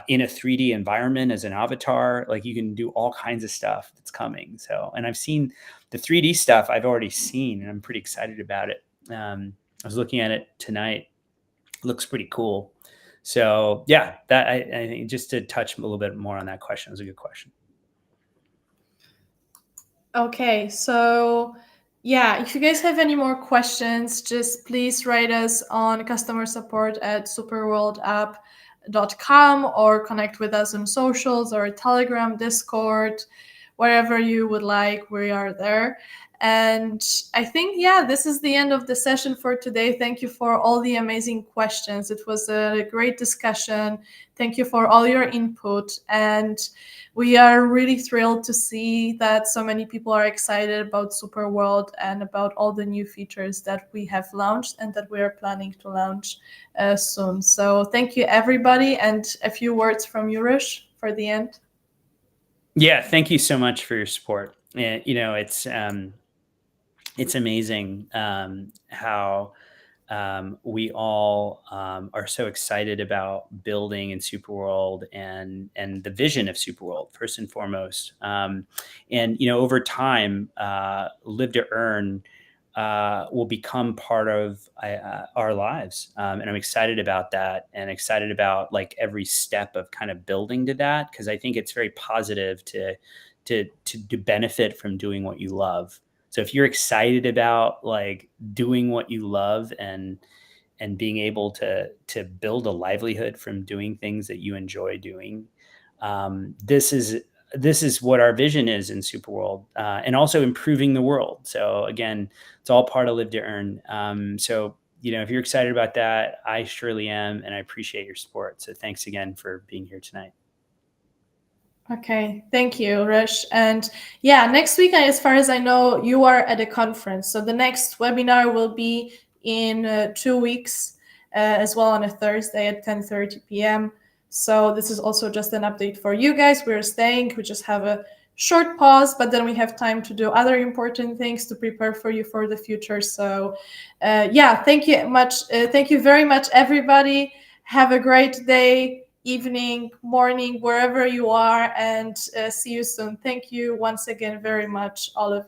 in a 3D environment as an avatar. Like you can do all kinds of stuff that's coming. So, and I've seen the 3D stuff I've already seen, and I'm pretty excited about it. I was looking at it tonight. It looks pretty cool. So yeah, that I think, just to touch a little bit more on that question, it was a good question. Okay, so yeah, if you guys have any more questions, just please write us on customer support at superworldapp.com, or connect with us on socials or Telegram, Discord, wherever you would like. We are there. And I think, this is the end of the session for today. Thank you for all the amazing questions. It was a great discussion. Thank you for all your input. And we are really thrilled to see that so many people are excited about SuperWorld and about all the new features that we have launched and that we are planning to launch soon. So thank you, everybody. And a few words from you, Hrish, for the end. Yeah, thank you so much for your support. It's amazing how we all are so excited about building in SuperWorld and the vision of SuperWorld, first and foremost. And over time, Live to Earn will become part of our lives, and I'm excited about that, and excited about like every step of kind of building to that, because I think it's very positive to benefit from doing what you love. So if you're excited about like doing what you love and being able to build a livelihood from doing things that you enjoy doing, this is what our vision is in SuperWorld, and also improving the world. So again, it's all part of Live to Earn. So if you're excited about that, I surely am, and I appreciate your support. So thanks again for being here tonight. Okay, thank you, Hrish. And yeah, next week, as far as I know, you are at a conference. So the next webinar will be in 2 weeks, as well, on a Thursday at 10:30 p.m. So this is also just an update for you guys. We're staying. We just have a short pause, but then we have time to do other important things to prepare for you for the future. So yeah, thank you much. Thank you very much, everybody. Have a great day, evening, morning, wherever you are, and see you soon. Thank you once again very much, all of